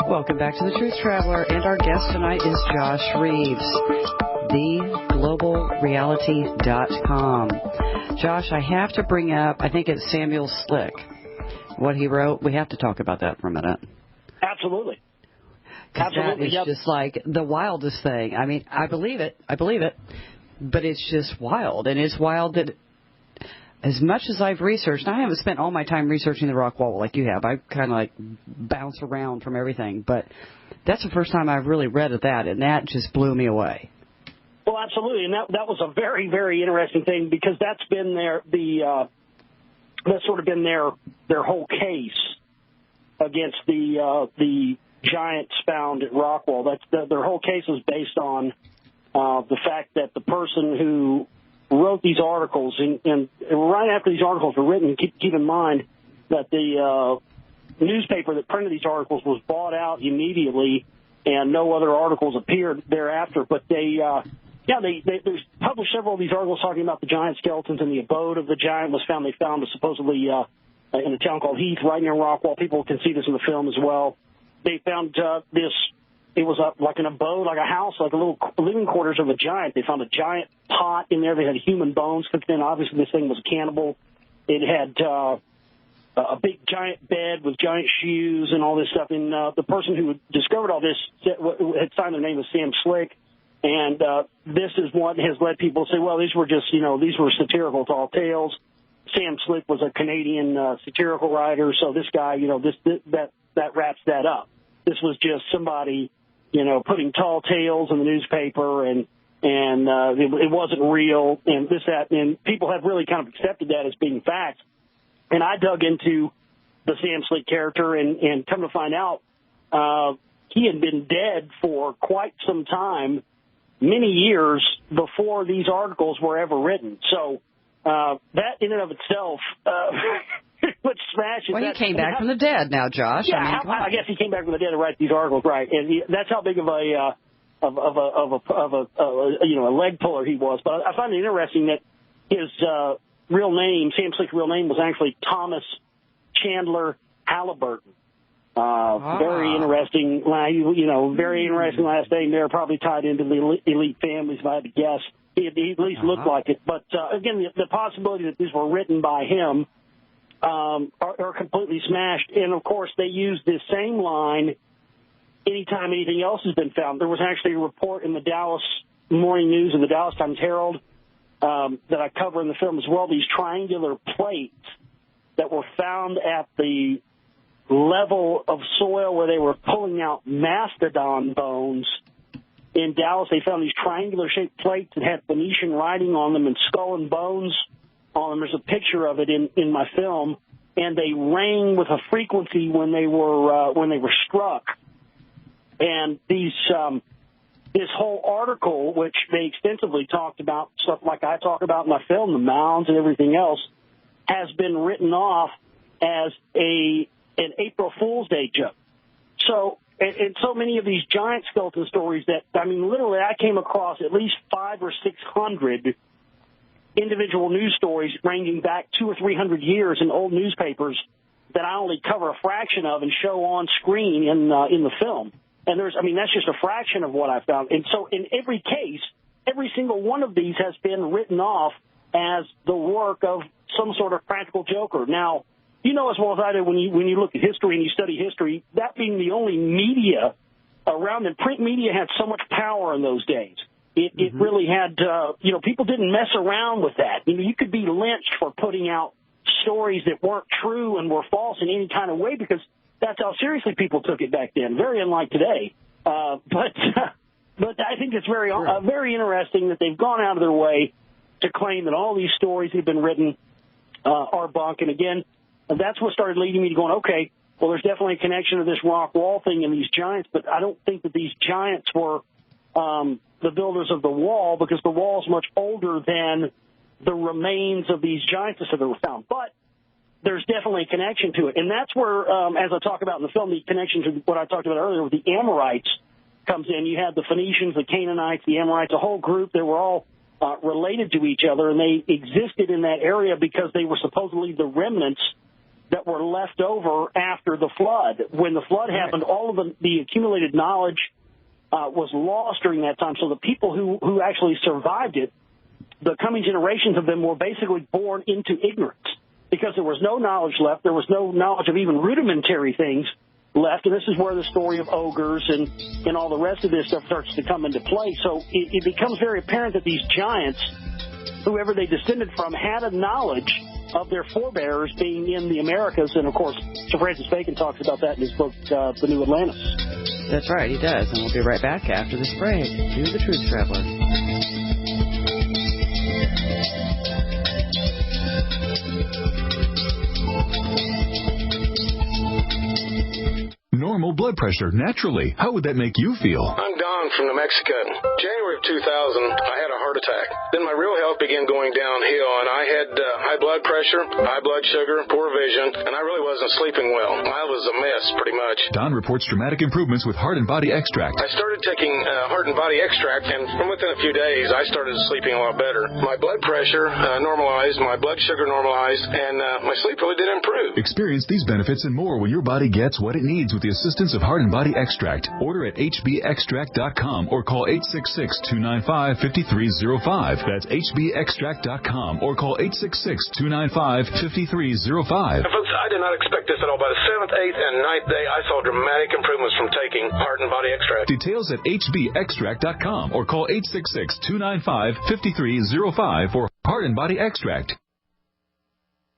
Welcome back to The Truth Traveler, and our guest tonight is Josh Reeves, theglobalreality.com. Josh, I have to bring up, I think it's Samuel Slick, what he wrote. We have to talk about that for a minute. Absolutely. That is just like the wildest thing. I mean, I believe it, but it's just wild. And it's wild that as much as I've researched, I haven't spent all my time researching the Rockwall like you have. I kind of like bounce around from everything. But that's the first time I've really read of that, and that just blew me away. Well, absolutely, and that was a very, very interesting thing because that's been that's sort of been their whole case against the giants found at Rockwall. Their whole case is based on the fact that the person who wrote these articles, and right after these articles were written, keep in mind that the newspaper that printed these articles was bought out immediately, and no other articles appeared thereafter. But they published several of these articles talking about the giant skeletons, and the abode of the giant was found. They found it supposedly in a town called Heath, right near Rockwall. People can see this in the film as well. They found this. It was like an abode, like a house, like a little living quarters of a giant. They found a giant pot in there. They had human bones cooked in. Obviously, this thing was a cannibal. It had a big giant bed with giant shoes and all this stuff. And the person who discovered all this had signed their name as Sam Slick. And this is what has led people to say, well, these were just, these were satirical tall tales. Sam Slick was a Canadian satirical writer. So this guy, that wraps that up. This was just somebody, putting tall tales in the newspaper, and it wasn't real, and this, that, and people have really kind of accepted that as being fact. And I dug into the Sam Slick character, and come to find out, he had been dead for quite some time, many years before these articles were ever written. So that in and of itself would smash it. Well, he came back from the dead now, Josh. Yeah, I guess he came back from the dead to write these articles, right? And that's how big of a leg puller he was. But I find it interesting that his real name, Sam Slick's real name, was actually Thomas Chandler Halliburton. Very interesting, very interesting last name there. Probably tied into the elite families, if I had to guess. He at least looked like it. But again, the possibility that these were written by him are completely smashed. And of course, they use this same line anytime anything else has been found. There was actually a report in the Dallas Morning News and the Dallas Times-Herald that I cover in the film as well. These triangular plates that were found at the level of soil where they were pulling out mastodon bones in Dallas. They found these triangular-shaped plates that had Phoenician writing on them and skull and bones on them. There's a picture of it in my film. and they rang with a frequency when they were struck. And this whole article, which they extensively talked about, stuff like I talk about in my film, the mounds and everything else, has been written off as an April Fool's Day joke. So, and so many of these giant skeleton stories that, I mean, literally I came across at least 500 or 600 individual news stories ranging back 200 or 300 years in old newspapers that I only cover a fraction of and show on screen in the film. And that's just a fraction of what I found. And so in every case, every single one of these has been written off as the work of some sort of practical joker. Now, you know as well as I do, when you look at history and you study history, that being the only media around, and print media had so much power in those days. It really had, people didn't mess around with that. You could be lynched for putting out stories that weren't true and were false in any kind of way, because that's how seriously people took it back then. Very unlike today. But I think it's very interesting that they've gone out of their way to claim that all these stories that have been written are bunk. And again, that's what started leading me to going, okay, well, there's definitely a connection to this Rockwall thing and these giants, but I don't think that these giants were the builders of the wall, because the wall is much older than the remains of these giants that were found. But there's definitely a connection to it. And that's where, as I talk about in the film, the connection to what I talked about earlier with the Amorites comes in. You had the Phoenicians, the Canaanites, the Amorites, a whole group that were all related to each other, and they existed in that area because they were supposedly the remnants that were left over after the flood. When the flood happened, all of the accumulated knowledge was lost during that time. So the people who actually survived it, the coming generations of them were basically born into ignorance, because there was no knowledge left. There was no knowledge of even rudimentary things left. And this is where the story of ogres and all the rest of this stuff starts to come into play. So it becomes very apparent that these giants, whoever they descended from, had a knowledge of their forebears being in the Americas. And, of course, Sir Francis Bacon talks about that in his book, The New Atlantis. That's right, he does. And we'll be right back after this break to The Truth Traveler. Normal blood pressure, naturally. How would that make you feel? I'm Don from New Mexico. January of 2000, I had a heart attack. Then my real health began going downhill, and I had high blood pressure, high blood sugar, poor vision, and I really wasn't sleeping well. I was a mess, pretty much. Don reports dramatic improvements with Heart and Body Extract. I started taking Heart and Body Extract, and from within a few days, I started sleeping a lot better. My blood pressure normalized, my blood sugar normalized, and my sleep really did improve. Experience these benefits and more when your body gets what it needs with the assistance of Heart and Body Extract. Order at hbextract.com or call 866-295-5305. That's hbextract.com or call 866-295-5305. Folks, I did not expect this at all. By the 7th, 8th, and 9th day, I saw dramatic improvements from taking Heart and Body Extract. Details at hbextract.com or call 866-295-5305 for Heart and Body Extract.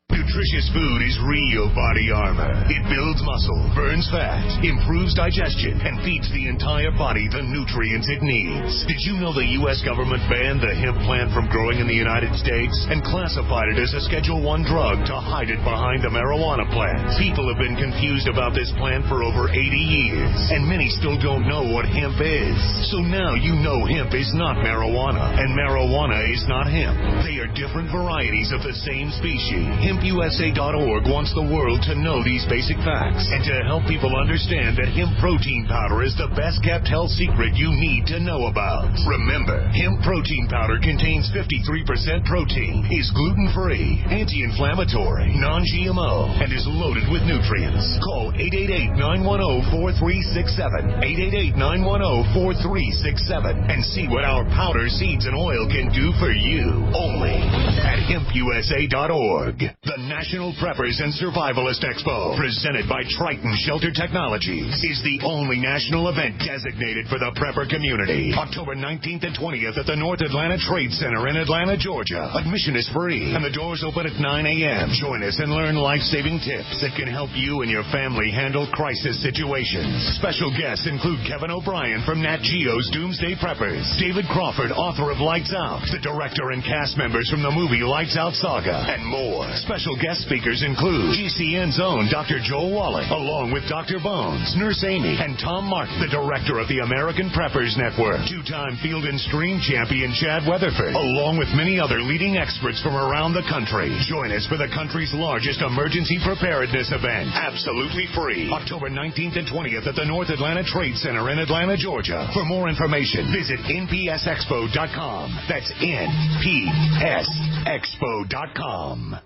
Nutritious food is real body armor. It builds muscle, burns fat, improves digestion, and feeds the entire body the nutrients it needs. Did you know the U.S. government banned the hemp plant from growing in the United States and classified it as a Schedule I drug to hide it behind the marijuana plant? People have been confused about this plant for over 80 years, and many still don't know what hemp is. So now you know hemp is not marijuana, and marijuana is not hemp. They are different varieties of the same species. HempUSA.org wants the world to know these basic facts and to help people understand that hemp protein powder is the best kept health secret you need to know about. Remember, hemp protein powder contains 53% protein, is gluten-free, anti-inflammatory, non-GMO, and is loaded with nutrients. Call 888-910-4367, 888-910-4367, and see what our powder, seeds, and oil can do for you. Only at HempUSA.org. The National Preppers and Survivalist Expo, presented by Triton Shelter Technologies, is the only national event designated for the prepper community. October 19th and 20th at the North Atlanta Trade Center in Atlanta, Georgia. Admission is free, and the doors open at 9 a.m. Join us and learn life-saving tips that can help you and your family handle crisis situations. Special guests include Kevin O'Brien from Nat Geo's Doomsday Preppers, David Crawford, author of Lights Out, the director and cast members from the movie Lights Out Saga, and more. Special Special guest speakers include GCN's own Dr. Joel Wallach, along with Dr. Bones, Nurse Amy, and Tom Martin, the director of the American Preppers Network, two-time Field and Stream champion Chad Weatherford, along with many other leading experts from around the country. Join us for the country's largest emergency preparedness event, absolutely free, October 19th and 20th at the North Atlanta Trade Center in Atlanta, Georgia. For more information, visit npsexpo.com. That's npsexpo.com.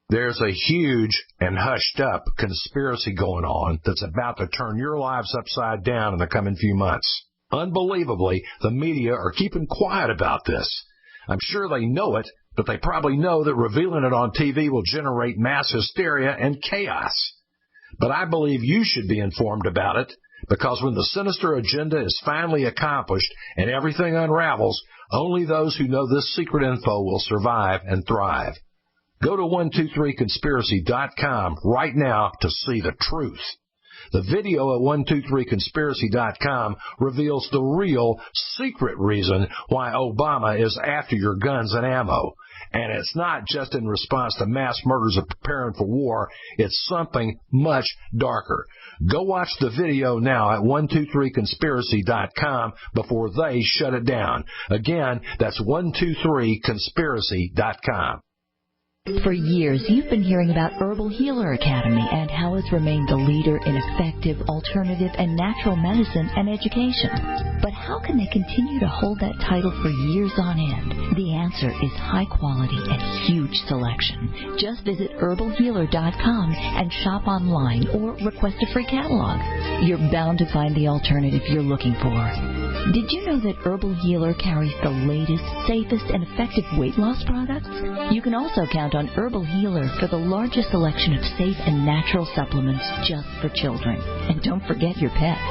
There's a huge and hushed-up conspiracy going on that's about to turn your lives upside down in the coming few months. Unbelievably, the media are keeping quiet about this. I'm sure they know it, but they probably know that revealing it on TV will generate mass hysteria and chaos. But I believe you should be informed about it, because when the sinister agenda is finally accomplished and everything unravels, only those who know this secret info will survive and thrive. Go to 123conspiracy.com right now to see the truth. The video at 123conspiracy.com reveals the real secret reason why Obama is after your guns and ammo. And it's not just in response to mass murders of preparing for war. It's something much darker. Go watch the video now at 123conspiracy.com before they shut it down. Again, that's 123conspiracy.com. For years, you've been hearing about Herbal Healer Academy and how it's remained the leader in effective, alternative, and natural medicine and education. But how can they continue to hold that title for years on end? The answer is high quality and huge selection. Just visit herbalhealer.com and shop online or request a free catalog. You're bound to find the alternative you're looking for. Did you know that Herbal Healer carries the latest, safest, and effective weight loss products? You can also count on Herbal Healer for the largest selection of safe and natural supplements just for children. And don't forget your pets.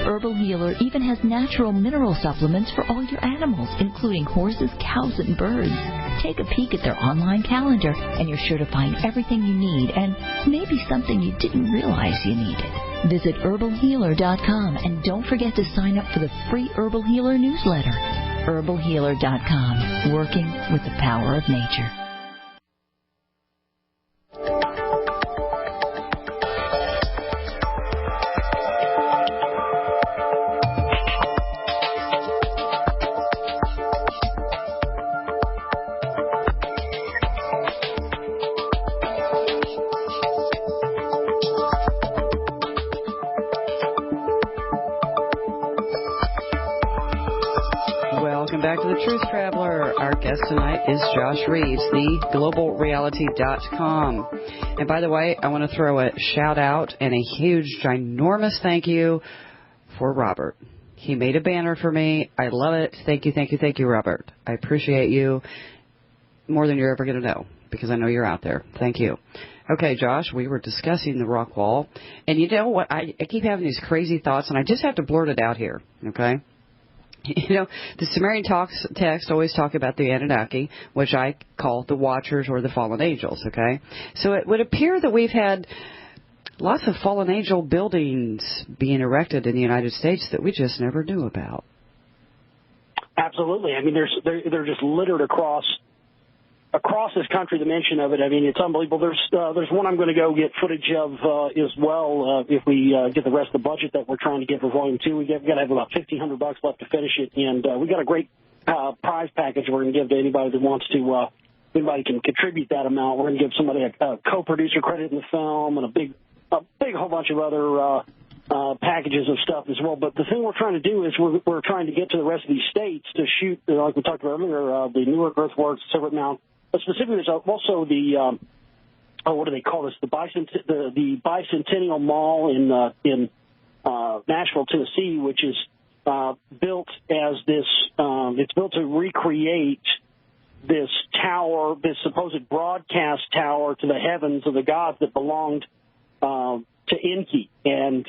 Herbal Healer even has natural mineral supplements for all your animals, including horses, cows, and birds. Take a peek at their online calendar, and you're sure to find everything you need and maybe something you didn't realize you needed. Visit herbalhealer.com and don't forget to sign up for the free Herbal Healer newsletter. herbalhealer.com, working with the power of nature. Tonight is Josh Reeves, theglobalreality.com. And by the way, I want to throw a shout out and a huge, ginormous thank you for Robert. He made a banner for me. I love it. Thank you, Robert. I appreciate you more than you're ever going to know, because I know you're out there. Thank you. Okay, Josh, we were discussing the Rockwall. And you know what? I keep having these crazy thoughts, and I just have to blurt it out here, okay? You know, the Sumerian text always talk about the Anunnaki, which I call the Watchers or the Fallen Angels, okay? So it would appear that we've had lots of fallen angel buildings being erected in the United States that we just never knew about. Absolutely. I mean, they're just littered across this country, the mention of it. I mean, it's unbelievable. There's one I'm going to go get footage of as well if we get the rest of the budget that we're trying to get for Volume 2. We've got to have about $1,500 left to finish it, and we got a great prize package we're going to give to anybody that wants to. Anybody can contribute that amount. We're going to give somebody a co-producer credit in the film and a big whole bunch of other packages of stuff as well. But the thing we're trying to do is we're trying to get to the rest of these states to shoot, like we talked about earlier, the Newark Earthworks, Silver Mound. But specifically, there's also the what do they call this? The Bicentennial Mall in Nashville, Tennessee, which is built as this. It's built to recreate this tower, this supposed broadcast tower to the heavens of the gods that belonged to Enki, and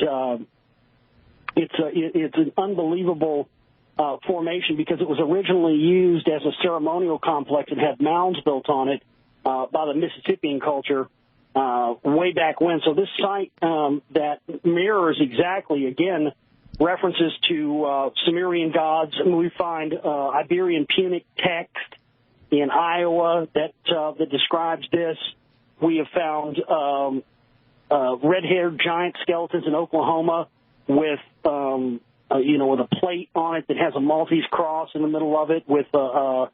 it's an unbelievable formation because it was originally used as a ceremonial complex and had mounds built on it by the Mississippian culture way back when. So this site that mirrors exactly, again, references to Sumerian gods. And we find Iberian Punic text in Iowa that describes this. We have found red-haired giant skeletons in Oklahoma with, with a plate on it that has a Maltese cross in the middle of it with a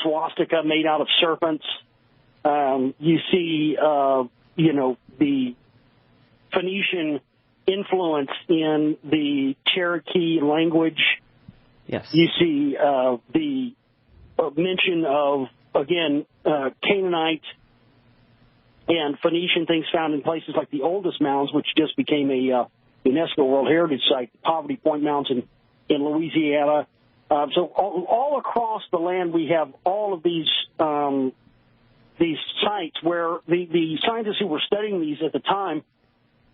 swastika made out of serpents. You see, the Phoenician influence in the Cherokee language. Yes. You see the mention of, again, Canaanite and Phoenician things found in places like the oldest mounds, which just became a UNESCO World Heritage Site, Poverty Point Mounds in Louisiana. So all across the land, we have all of these sites where the scientists who were studying these at the time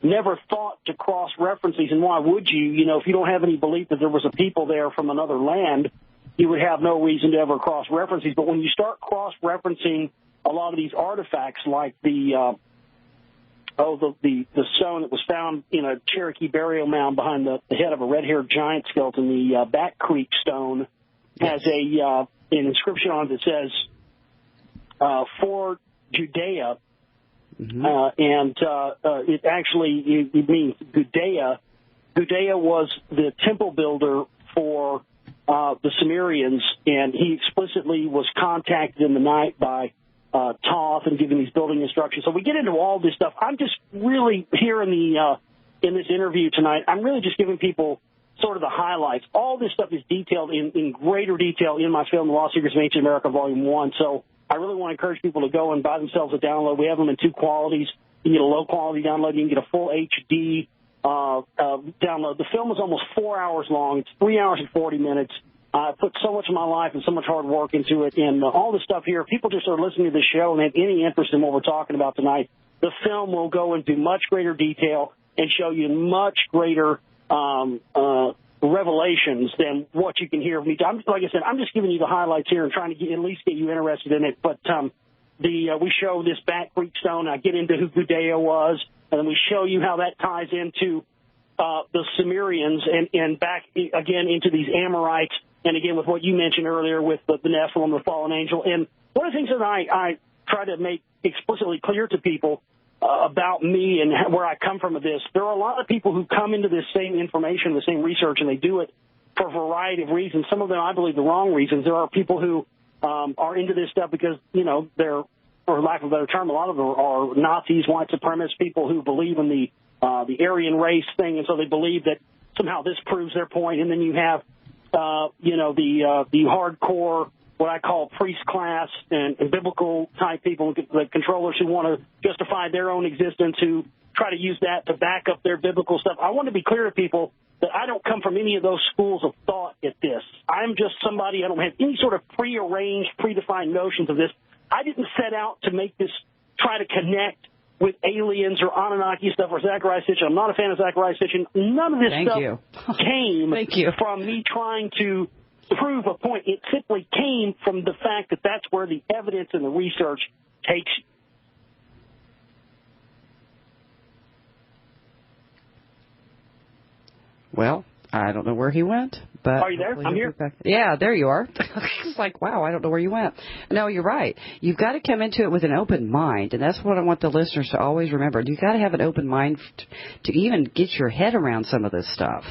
never thought to cross-reference these. And why would you? If you don't have any belief that there was a people there from another land, you would have no reason to ever cross-reference these. But when you start cross-referencing a lot of these artifacts, like the stone that was found in a Cherokee burial mound behind the head of a red-haired giant skeleton, the Back Creek stone, has an inscription on it that says, for Judea, and it actually it means Gudea. Gudea was the temple builder for the Sumerians, and he explicitly was contacted in the night by Thoth and given these building instructions. So we get into all this stuff. I'm just really here in this interview tonight, I'm really just giving people sort of the highlights. All this stuff is detailed in greater detail in my film, The Lost Secrets of Ancient America, Volume 1. So I really want to encourage people to go and buy themselves a download. We have them in two qualities. You can get a low-quality download. You can get a full HD download. The film is almost 4 hours long. It's 3 hours and 40 minutes. I put so much of my life and so much hard work into it. And all this stuff here, if people just are listening to this show and have any interest in what we're talking about tonight, the film will go into much greater detail and show you much greater revelations than what you can hear of me. Like I said, I'm just giving you the highlights here and trying to at least get you interested in it. But we show this Back Creek stone. I get into who Gudea was, and then we show you how that ties into the Sumerians and back again into these Amorites, and again with what you mentioned earlier with the Nephilim, the fallen angel. And one of the things that I try to make explicitly clear to people about me and where I come from with this, there are a lot of people who come into this same information, the same research, and they do it for a variety of reasons. Some of them, I believe, the wrong reasons. There are people who are into this stuff because, they're, for lack of a better term, a lot of them are Nazis, white supremacists, people who believe in the Aryan race thing, and so they believe that somehow this proves their point. And then you have, the hardcore, what I call priest class and biblical type people, the controllers who want to justify their own existence, who try to use that to back up their biblical stuff. I want to be clear to people that I don't come from any of those schools of thought at this. I'm just somebody, I don't have any sort of prearranged, predefined notions of this. I didn't set out to make this, try to connect with aliens or Anunnaki stuff or Zachariah Sitchin. I'm not a fan of Zachariah Sitchin. None of this stuff came from me trying to prove a point. It simply came from the fact that that's where the evidence and the research takes you. Well, I don't know where he went, but... Are you there? I'm here. Yeah, there you are. It's like, wow, I don't know where you went. No, you're right. You've got to come into it with an open mind, and that's what I want the listeners to always remember. You've got to have an open mind to even get your head around some of this stuff.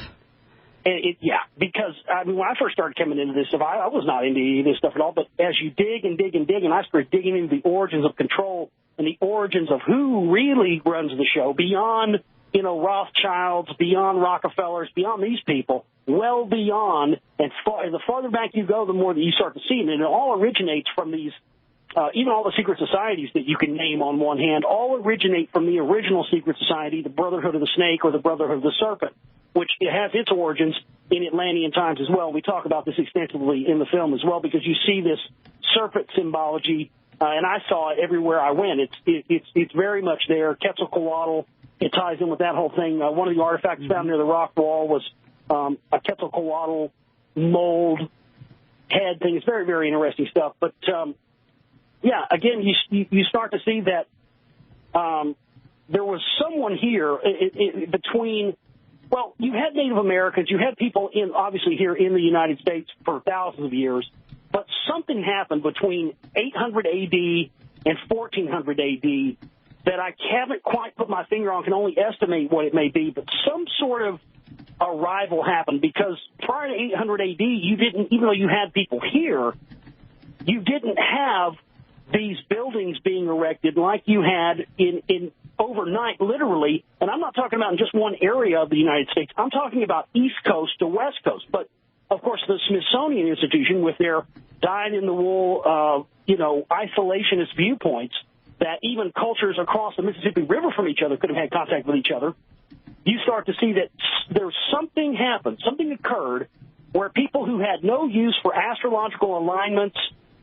Because when I first started coming into this stuff, I was not into any of this stuff at all, but as you dig and dig and dig, and I started digging into the origins of control and the origins of who really runs the show, beyond, Rothschilds, beyond Rockefellers, beyond these people, well beyond, and the farther back you go, the more that you start to see them. And it all originates from these, even all the secret societies that you can name on one hand, all originate from the original secret society, the Brotherhood of the Snake or the Brotherhood of the Serpent, which it has its origins in Atlantean times as well. We talk about this extensively in the film as well, because you see this serpent symbology, and I saw it everywhere I went. It's very much there. Quetzalcoatl, it ties in with that whole thing. One of the artifacts found near the Rockwall was a Quetzalcoatl mold head thing. It's very, very interesting stuff. But, again, you start to see that there was someone here between... Well, you had Native Americans, you had people obviously here in the United States for thousands of years, but something happened between 800 AD and 1400 AD that I haven't quite put my finger on, can only estimate what it may be, but some sort of arrival happened, because prior to 800 AD, you didn't, even though you had people here, you didn't have these buildings being erected like you had in overnight, literally. And I'm not talking about in just one area of the United States. I'm talking about East Coast to West Coast. But, of course, the Smithsonian Institution, with their dyed-in-the-wool, isolationist viewpoints, that even cultures across the Mississippi River from each other could have had contact with each other, you start to see that there's something happened, something occurred where people who had no use for astrological alignments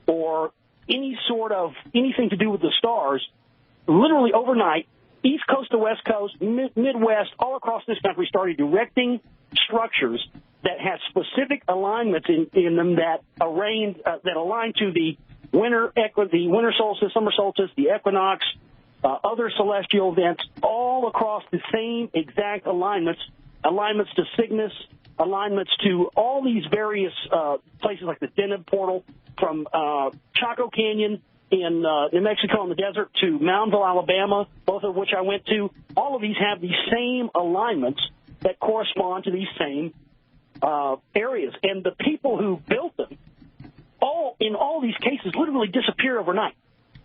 or any sort of anything to do with the stars, literally overnight, East Coast to West Coast, Midwest, all across this country, started erecting structures that had specific alignments in them that align to the winter solstice, summer solstice, the equinox, other celestial events, all across the same exact alignments to Cygnus, alignments to all these various places like the Deneb portal, from Chaco Canyon in New Mexico in the desert to Moundville, Alabama, both of which I went to. All of these have these same alignments that correspond to these same areas. And the people who built them, in all these cases, literally disappear overnight.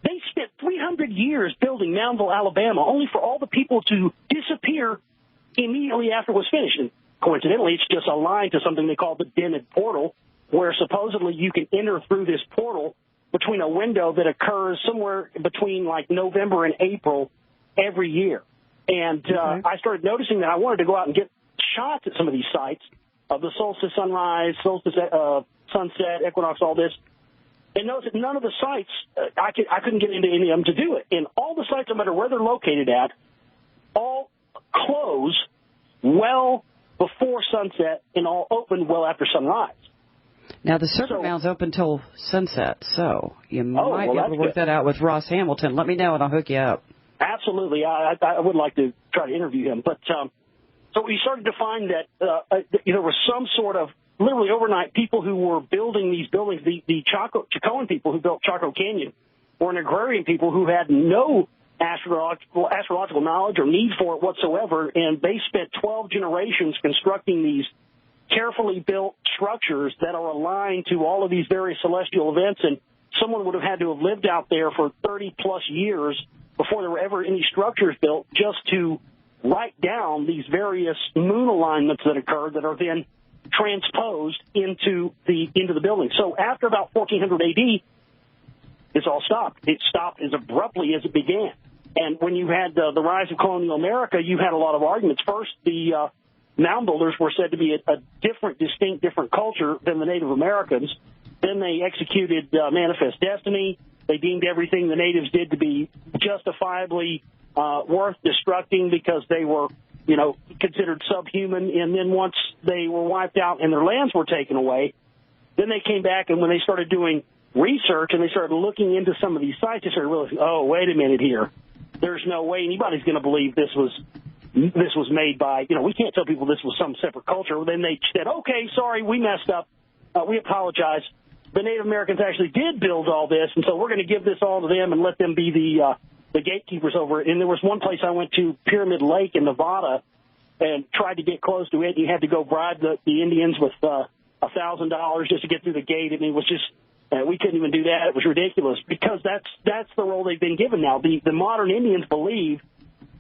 They spent 300 years building Moundville, Alabama, only for all the people to disappear immediately after it was finished. And coincidentally, it's just aligned to something they call the Deneb portal, where supposedly you can enter through this portal between a window that occurs somewhere between like November and April every year. And I started noticing that I wanted to go out and get shots at some of these sites of the solstice sunrise, solstice sunset, equinox, all this. And notice that none of the sites, I couldn't get into any of them to do it. And all the sites, no matter where they're located at, all close well before sunset and all open well after sunrise. Now, the Serpent Mound's open till sunset, so you might be able to work that out with Ross Hamilton. Let me know, and I'll hook you up. Absolutely. I would like to try to interview him. But so we started to find that there was some sort of, literally overnight, people who were building these buildings, the Chacoan people who built Chaco Canyon, were an agrarian people who had no astrological knowledge or need for it whatsoever, and they spent 12 generations constructing these carefully built structures that are aligned to all of these various celestial events, and someone would have had to have lived out there for 30-plus years before there were ever any structures built just to write down these various moon alignments that occurred that are then transposed into the building. So after about 1400 AD, this all stopped. It stopped as abruptly as it began. And when you had the rise of colonial America, you had a lot of arguments. First, the mound builders were said to be a different culture than the Native Americans. Then they executed Manifest Destiny. They deemed everything the natives did to be justifiably worth destructing because they were, considered subhuman. And then once they were wiped out and their lands were taken away, then they came back, and when they started doing research and they started looking into some of these sites, they started realizing, oh, wait a minute here. There's no way anybody's going to believe this was made by, we can't tell people this was some separate culture. Then they said, okay, sorry, we messed up. We apologize. The Native Americans actually did build all this, and so we're going to give this all to them and let them be the gatekeepers over it. And there was one place I went to, Pyramid Lake in Nevada, and tried to get close to it. You had to go bribe the Indians with $1,000 just to get through the gate. And it was just, we couldn't even do that. It was ridiculous because that's the role they've been given now. The modern Indians believe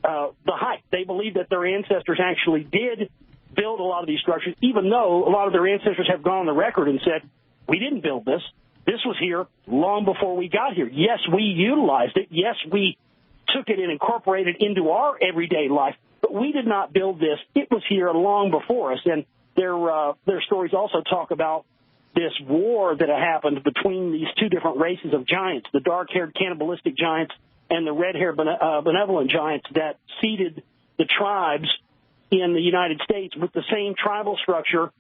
the hype. They believe that their ancestors actually did build a lot of these structures, even though a lot of their ancestors have gone on the record and said, we didn't build this. This was here long before we got here. Yes, we utilized it. Yes, we took it and incorporated it into our everyday life, but we did not build this. It was here long before us. And their stories also talk about this war that happened between these two different races of giants, the dark-haired cannibalistic giants and the red-haired benevolent giants that seeded the tribes in the United States with the same tribal structure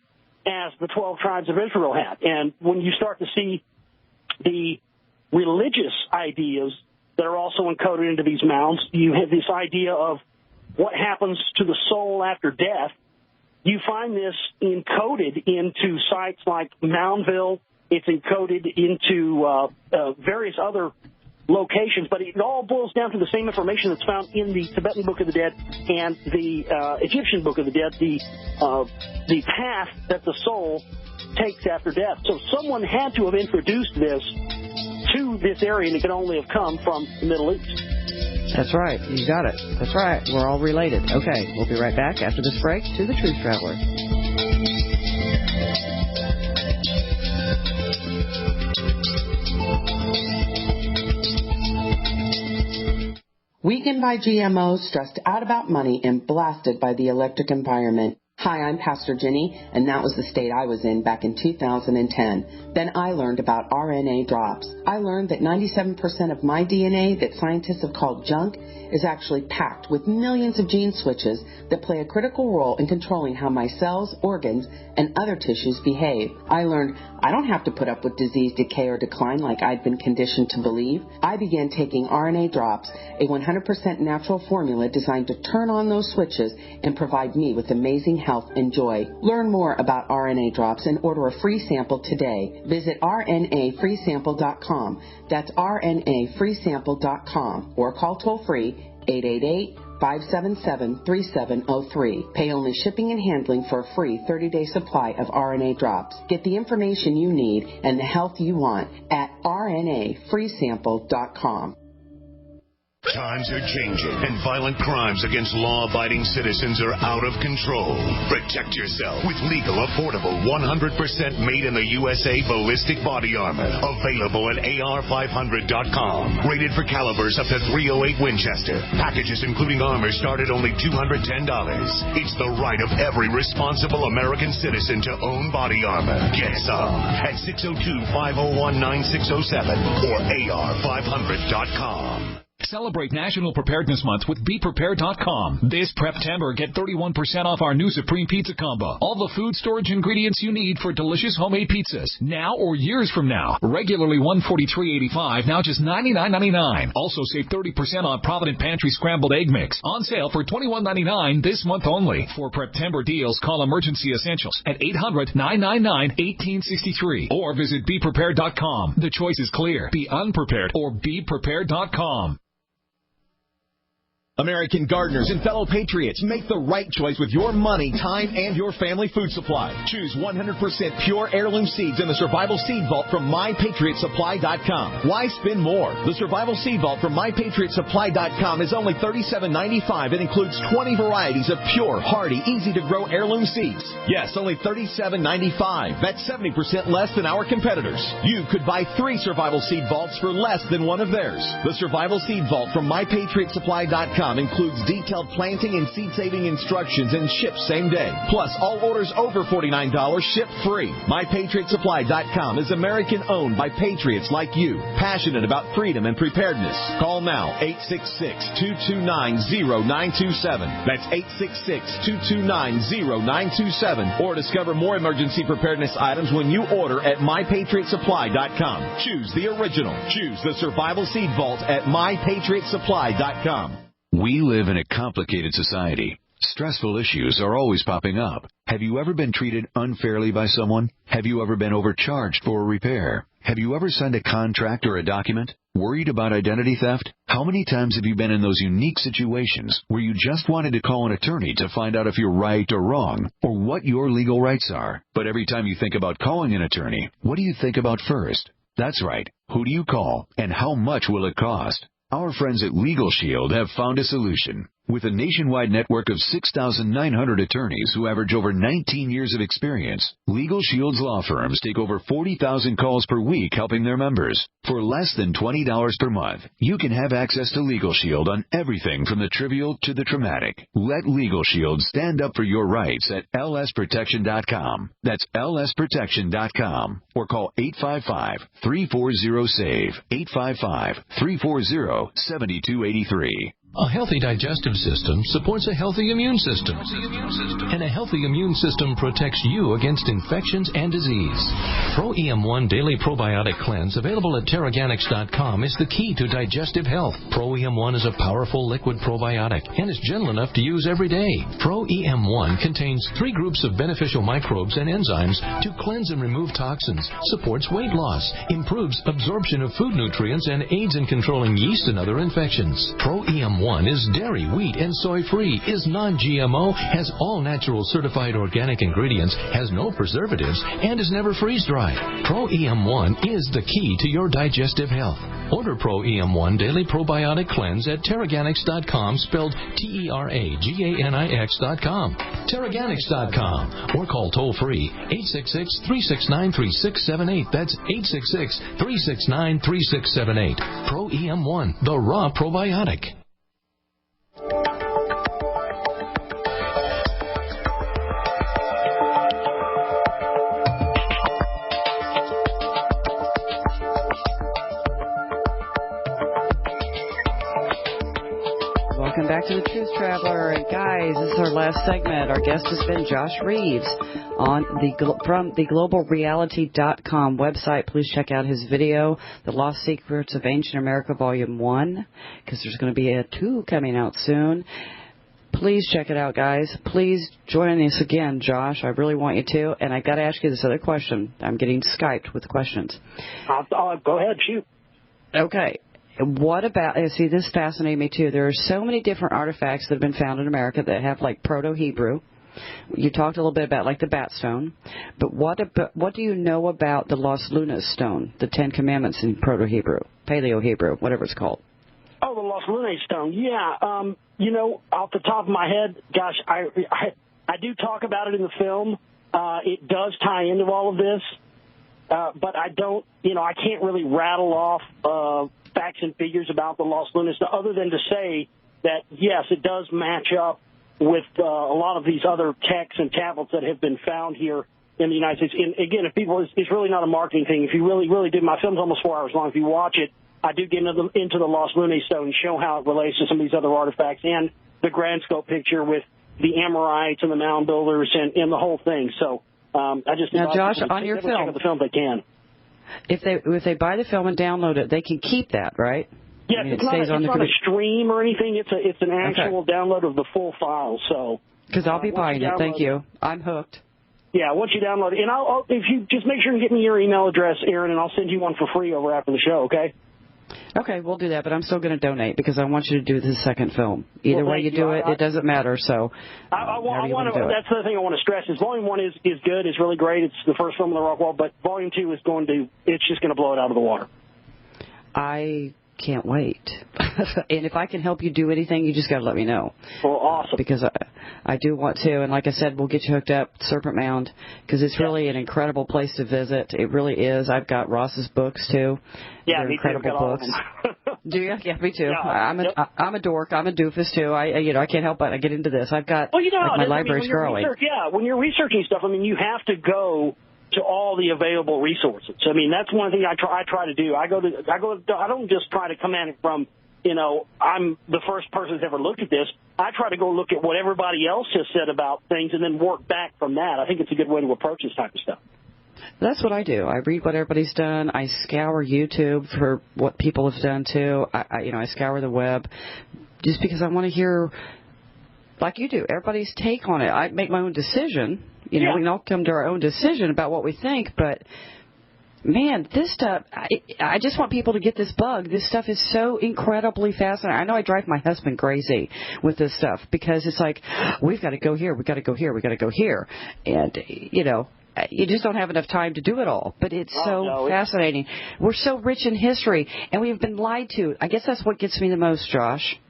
as the 12 tribes of Israel had. And when you start to see the religious ideas that are also encoded into these mounds, you have this idea of what happens to the soul after death. You find this encoded into sites like Moundville. It's encoded into various other locations, but it all boils down to the same information that's found in the Tibetan Book of the Dead and the Egyptian Book of the Dead, the path that the soul takes after death. So someone had to have introduced this to this area, and it could only have come from the Middle East. That's right. You got it. That's right. We're all related. Okay, we'll be right back after this break to the Truth Traveler. Weakened by GMOs, stressed out about money, and blasted by the electric environment. Hi, I'm Pastor Jenny, and that was the state I was in back in 2010. Then I learned about RNA drops. I learned that 97% of my DNA that scientists have called junk is actually packed with millions of gene switches that play a critical role in controlling how my cells, organs, and other tissues behave. I learned I don't have to put up with disease, decay, or decline like I'd been conditioned to believe. I began taking RNA drops, a 100% natural formula designed to turn on those switches and provide me with amazing health and joy. Learn more about RNA drops and order a free sample today. Visit rnafreesample.com. That's rnafreesample.com or call toll-free 888-577-3703. Pay only shipping and handling for a free 30-day supply of RNA drops. Get the information you need and the health you want at rnafreesample.com. Times are changing, and violent crimes against law-abiding citizens are out of control. Protect yourself with legal, affordable, 100% made in the USA ballistic body armor. Available at AR500.com. Rated for calibers up to .308 Winchester. Packages including armor start at only $210. It's the right of every responsible American citizen to own body armor. Get some at 602-501-9607 or AR500.com. Celebrate National Preparedness Month with BePrepared.com. This Prep-tember, get 31% off our new Supreme Pizza Combo. All the food storage ingredients you need for delicious homemade pizzas, now or years from now. Regularly $143.85, now just $99.99. Also save 30% on Provident Pantry Scrambled Egg Mix. On sale for $21.99 this month only. For Prep-tember deals, call Emergency Essentials at 800-999-1863 or visit BePrepared.com. The choice is clear. Be unprepared or BePrepared.com. American gardeners and fellow patriots, make the right choice with your money, time, and your family food supply. Choose 100% pure heirloom seeds in the Survival Seed Vault from MyPatriotSupply.com. Why spend more? The Survival Seed Vault from MyPatriotSupply.com is only $37.95 and includes 20 varieties of pure, hardy, easy-to-grow heirloom seeds. Yes, only $37.95. That's 70% less than our competitors. You could buy 3 Survival Seed Vaults for less than one of theirs. The Survival Seed Vault from MyPatriotSupply.com includes detailed planting and seed-saving instructions and ships same day. Plus, all orders over $49 ship free. MyPatriotSupply.com is American-owned by patriots like you, passionate about freedom and preparedness. Call now, 866-229-0927. That's 866-229-0927. Or discover more emergency preparedness items when you order at MyPatriotSupply.com. Choose the original. Choose the Survival Seed Vault at MyPatriotSupply.com. We live in a complicated society. Stressful issues are always popping up. Have you ever been treated unfairly by someone? Have you ever been overcharged for a repair? Have you ever signed a contract or a document? Worried about identity theft? How many times have you been in those unique situations where you just wanted to call an attorney to find out if you're right or wrong, or what your legal rights are? But every time you think about calling an attorney, what do you think about first? That's right. Who do you call, and how much will it cost? Our friends at Legal Shield have found a solution. With a nationwide network of 6,900 attorneys who average over 19 years of experience, Legal Shield's law firms take over 40,000 calls per week helping their members. For less than $20 per month, you can have access to Legal Shield on everything from the trivial to the traumatic. Let Legal Shield stand up for your rights at lsprotection.com. That's lsprotection.com. Or call 855-340-SAVE, 855-340-7283. A healthy digestive system supports a healthy immune system. And a healthy immune system protects you against infections and disease. Pro-EM1 Daily Probiotic Cleanse, available at Terraganics.com, is the key to digestive health. Pro-EM1 is a powerful liquid probiotic and is gentle enough to use every day. Pro-EM1 contains 3 groups of beneficial microbes and enzymes to cleanse and remove toxins, supports weight loss, improves absorption of food nutrients, and aids in controlling yeast and other infections. Pro-EM1 is dairy, wheat, and soy-free, is non-GMO, has all natural certified organic ingredients, has no preservatives, and is never freeze-dried. Pro-EM1 is the key to your digestive health. Order Pro-EM1 Daily Probiotic Cleanse at Terraganics.com, spelled Terraganics.com. Terraganics.com, or call toll-free 866-369-3678. That's 866-369-3678. Pro-EM1, the raw probiotic. Welcome back to the Truth Traveler. And guys, this is our last segment. Our guest has been Josh Reeves from the globalreality.com website. Please check out his video, The Lost Secrets of Ancient America, Volume 1, because there's going to be a 2 coming out soon. Please check it out, guys. Please join us again, Josh. I really want you to. And I got to ask you this other question. I'm getting Skyped with questions. Go ahead, shoot. Okay. What about, see, this fascinated me too. There are so many different artifacts that have been found in America that have like Proto-Hebrew. You talked a little bit about like the bat stone. But what do you know about the Los Lunas stone, the 10 Commandments in Proto-Hebrew, Paleo-Hebrew, whatever it's called? Oh, the Los Lunas stone. Yeah. You know, off the top of my head, gosh, I do talk about it in the film. It does tie into all of this. But I don't, I can't really rattle off facts and figures about the Los Lunas, other than to say that, yes, it does match up with a lot of these other texts and tablets that have been found here in the United States. And again, if people, it's really not a marketing thing. If you really do, my film's almost 4 hours long. If you watch it, I do get into the Los Lunas stone and show how it relates to some of these other artifacts and the grand scope picture with the Amorites and the mound builders and the whole thing. So I just now, Josh, on your film, check out the film, they can. If they buy the film and download it, they can keep that, right? Yes, it's not a stream or anything. It's an actual download of the full file. So because I'll be buying it. Thank you. I'm hooked. Yeah, once you download it, and I'll if you just make sure and get me your email address, Erin, and I'll send you one for free over after the show. Okay. Okay, we'll do that, but I'm still going to donate because I want you to do the second film. Either way you do it, it doesn't matter. So I want to. That's the thing I want to stress is Volume 1 is good, is really great. It's the first film of the Rockwall, but Volume 2 is it's just going to blow it out of the water. I can't wait. And if I can help you do anything, you just got to let me know. Well, awesome. Because I do want to, and like I said, we'll get you hooked up, Serpent Mound, because it's really an incredible place to visit. It really is. I've got Ross's books too. Yeah, they're incredible books. Do you? Yeah, me too. Yeah, I'm a dork. I'm a doofus too. I can't help but I get into this. I've got my library's growing. When you're researching stuff, you have to go to all the available resources. I mean, that's one thing I try to do. I don't just try to come at it from, I'm the first person who's ever looked at this. I try to go look at what everybody else has said about things and then work back from that. I think it's a good way to approach this type of stuff. That's what I do. I read what everybody's done. I scour YouTube for what people have done too. I scour the web just because I want to hear, like you do, everybody's take on it. I make my own decision. We can all come to our own decision about what we think, but man, this stuff, I just want people to get this bug. This stuff is so incredibly fascinating. I know I drive my husband crazy with this stuff because it's like, we've got to go here, we've got to go here, we've got to go here. And, you just don't have enough time to do it all. But it's fascinating. We're so rich in history, and we've been lied to. I guess that's what gets me the most, Josh.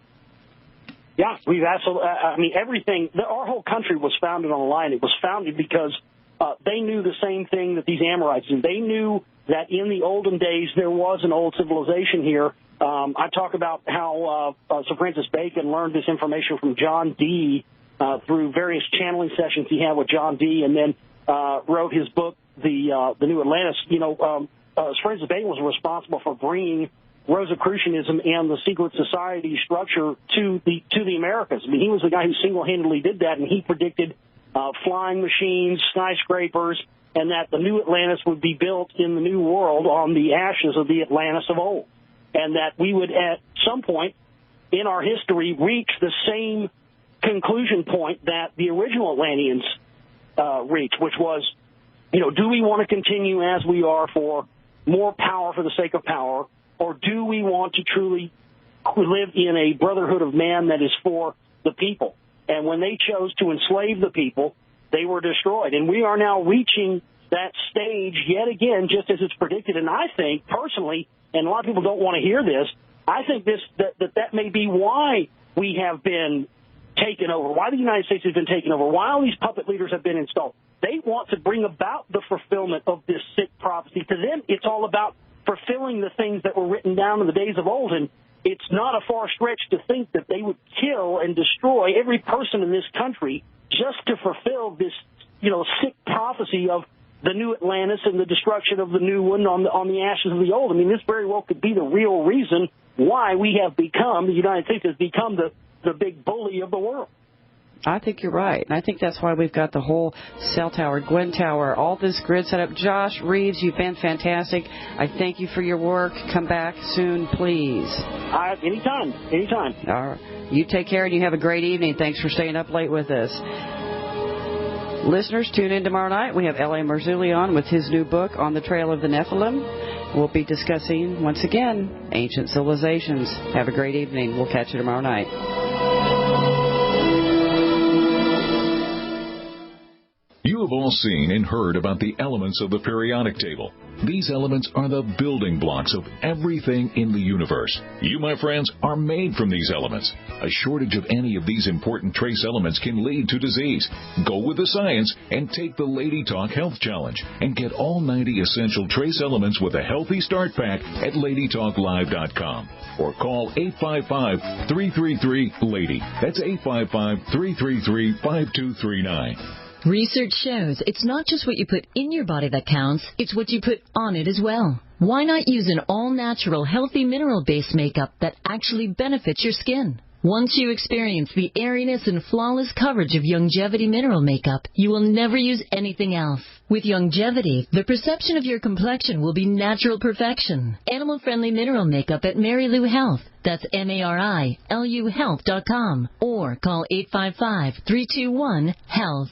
Yeah, we've absolutely, everything, our whole country was founded on a lie, and it was founded because they knew the same thing that these Amorites did. They knew that in the olden days there was an old civilization here. I talk about how Sir Francis Bacon learned this information from John Dee through various channeling sessions he had with John Dee, and then wrote his book, The New Atlantis. Sir Francis Bacon was responsible for bringing Rosicrucianism and the secret society structure to the Americas. I mean, he was the guy who single-handedly did that, and he predicted flying machines, skyscrapers, and that the new Atlantis would be built in the new world on the ashes of the Atlantis of old, and that we would at some point in our history reach the same conclusion point that the original Atlanteans reached, which was, do we want to continue as we are for more power for the sake of power, or do we want to truly live in a brotherhood of man that is for the people? And when they chose to enslave the people, they were destroyed. And we are now reaching that stage yet again, just as it's predicted. And I think, personally, and a lot of people don't want to hear this, I think that may be why we have been taken over, why the United States has been taken over, why all these puppet leaders have been installed. They want to bring about the fulfillment of this sick prophecy. To them, it's all about fulfilling the things that were written down in the days of old. And it's not a far stretch to think that they would kill and destroy every person in this country just to fulfill this, sick prophecy of the new Atlantis and the destruction of the new one on the ashes of the old. I mean, this very well could be the real reason why the United States has become the big bully of the world. I think you're right. And I think that's why we've got the whole cell tower, Gwen Tower, all this grid set up. Josh Reeves, you've been fantastic. I thank you for your work. Come back soon, please. Anytime. All right. You take care and you have a great evening. Thanks for staying up late with us. Listeners, tune in tomorrow night. We have L.A. Marzulli on with his new book, On the Trail of the Nephilim. We'll be discussing, once again, ancient civilizations. Have a great evening. We'll catch you tomorrow night. You have all seen and heard about the elements of the periodic table. These elements are the building blocks of everything in the universe. You, my friends, are made from these elements. A shortage of any of these important trace elements can lead to disease. Go with the science and take the Lady Talk Health Challenge and get all 90 essential trace elements with a healthy start pack at LadyTalkLive.com or call 855-333-LADY. That's 855-333-5239. Research shows it's not just what you put in your body that counts, it's what you put on it as well. Why not use an all-natural, healthy mineral-based makeup that actually benefits your skin? Once you experience the airiness and flawless coverage of Youngevity mineral makeup, you will never use anything else. With Youngevity, the perception of your complexion will be natural perfection. Animal-friendly mineral makeup at Mary Lou Health. That's MARILU Health.com or call 855-321-HEALTH.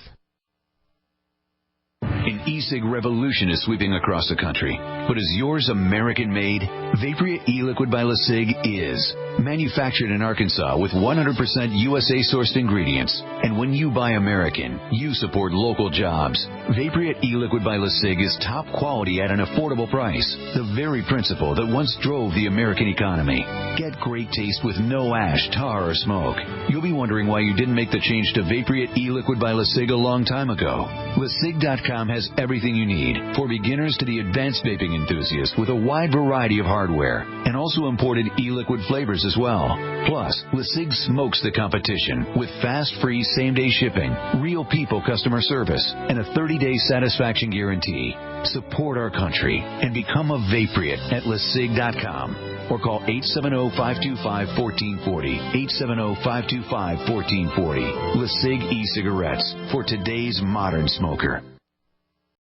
An e-cig revolution is sweeping across the country. But is yours American-made? Vaporia e-liquid by LeSig is. Manufactured in Arkansas with 100% USA-sourced ingredients. And when you buy American, you support local jobs. Vaporia e-liquid by LeSig is top quality at an affordable price. The very principle that once drove the American economy. Get great taste with no ash, tar, or smoke. You'll be wondering why you didn't make the change to Vaporia e-liquid by LeSig a long time ago. LeSig.com has everything you need, for beginners to the advanced vaping enthusiast, with a wide variety of hardware, and also imported e-liquid flavors as well. Plus, LeSig smokes the competition with fast, free, same-day shipping, real people customer service, and a 30-day satisfaction guarantee. Support our country and become a Vapriot at LeSig.com. Or call 870-525-1440, 870-525-1440. LeSig e-cigarettes for today's modern smoker.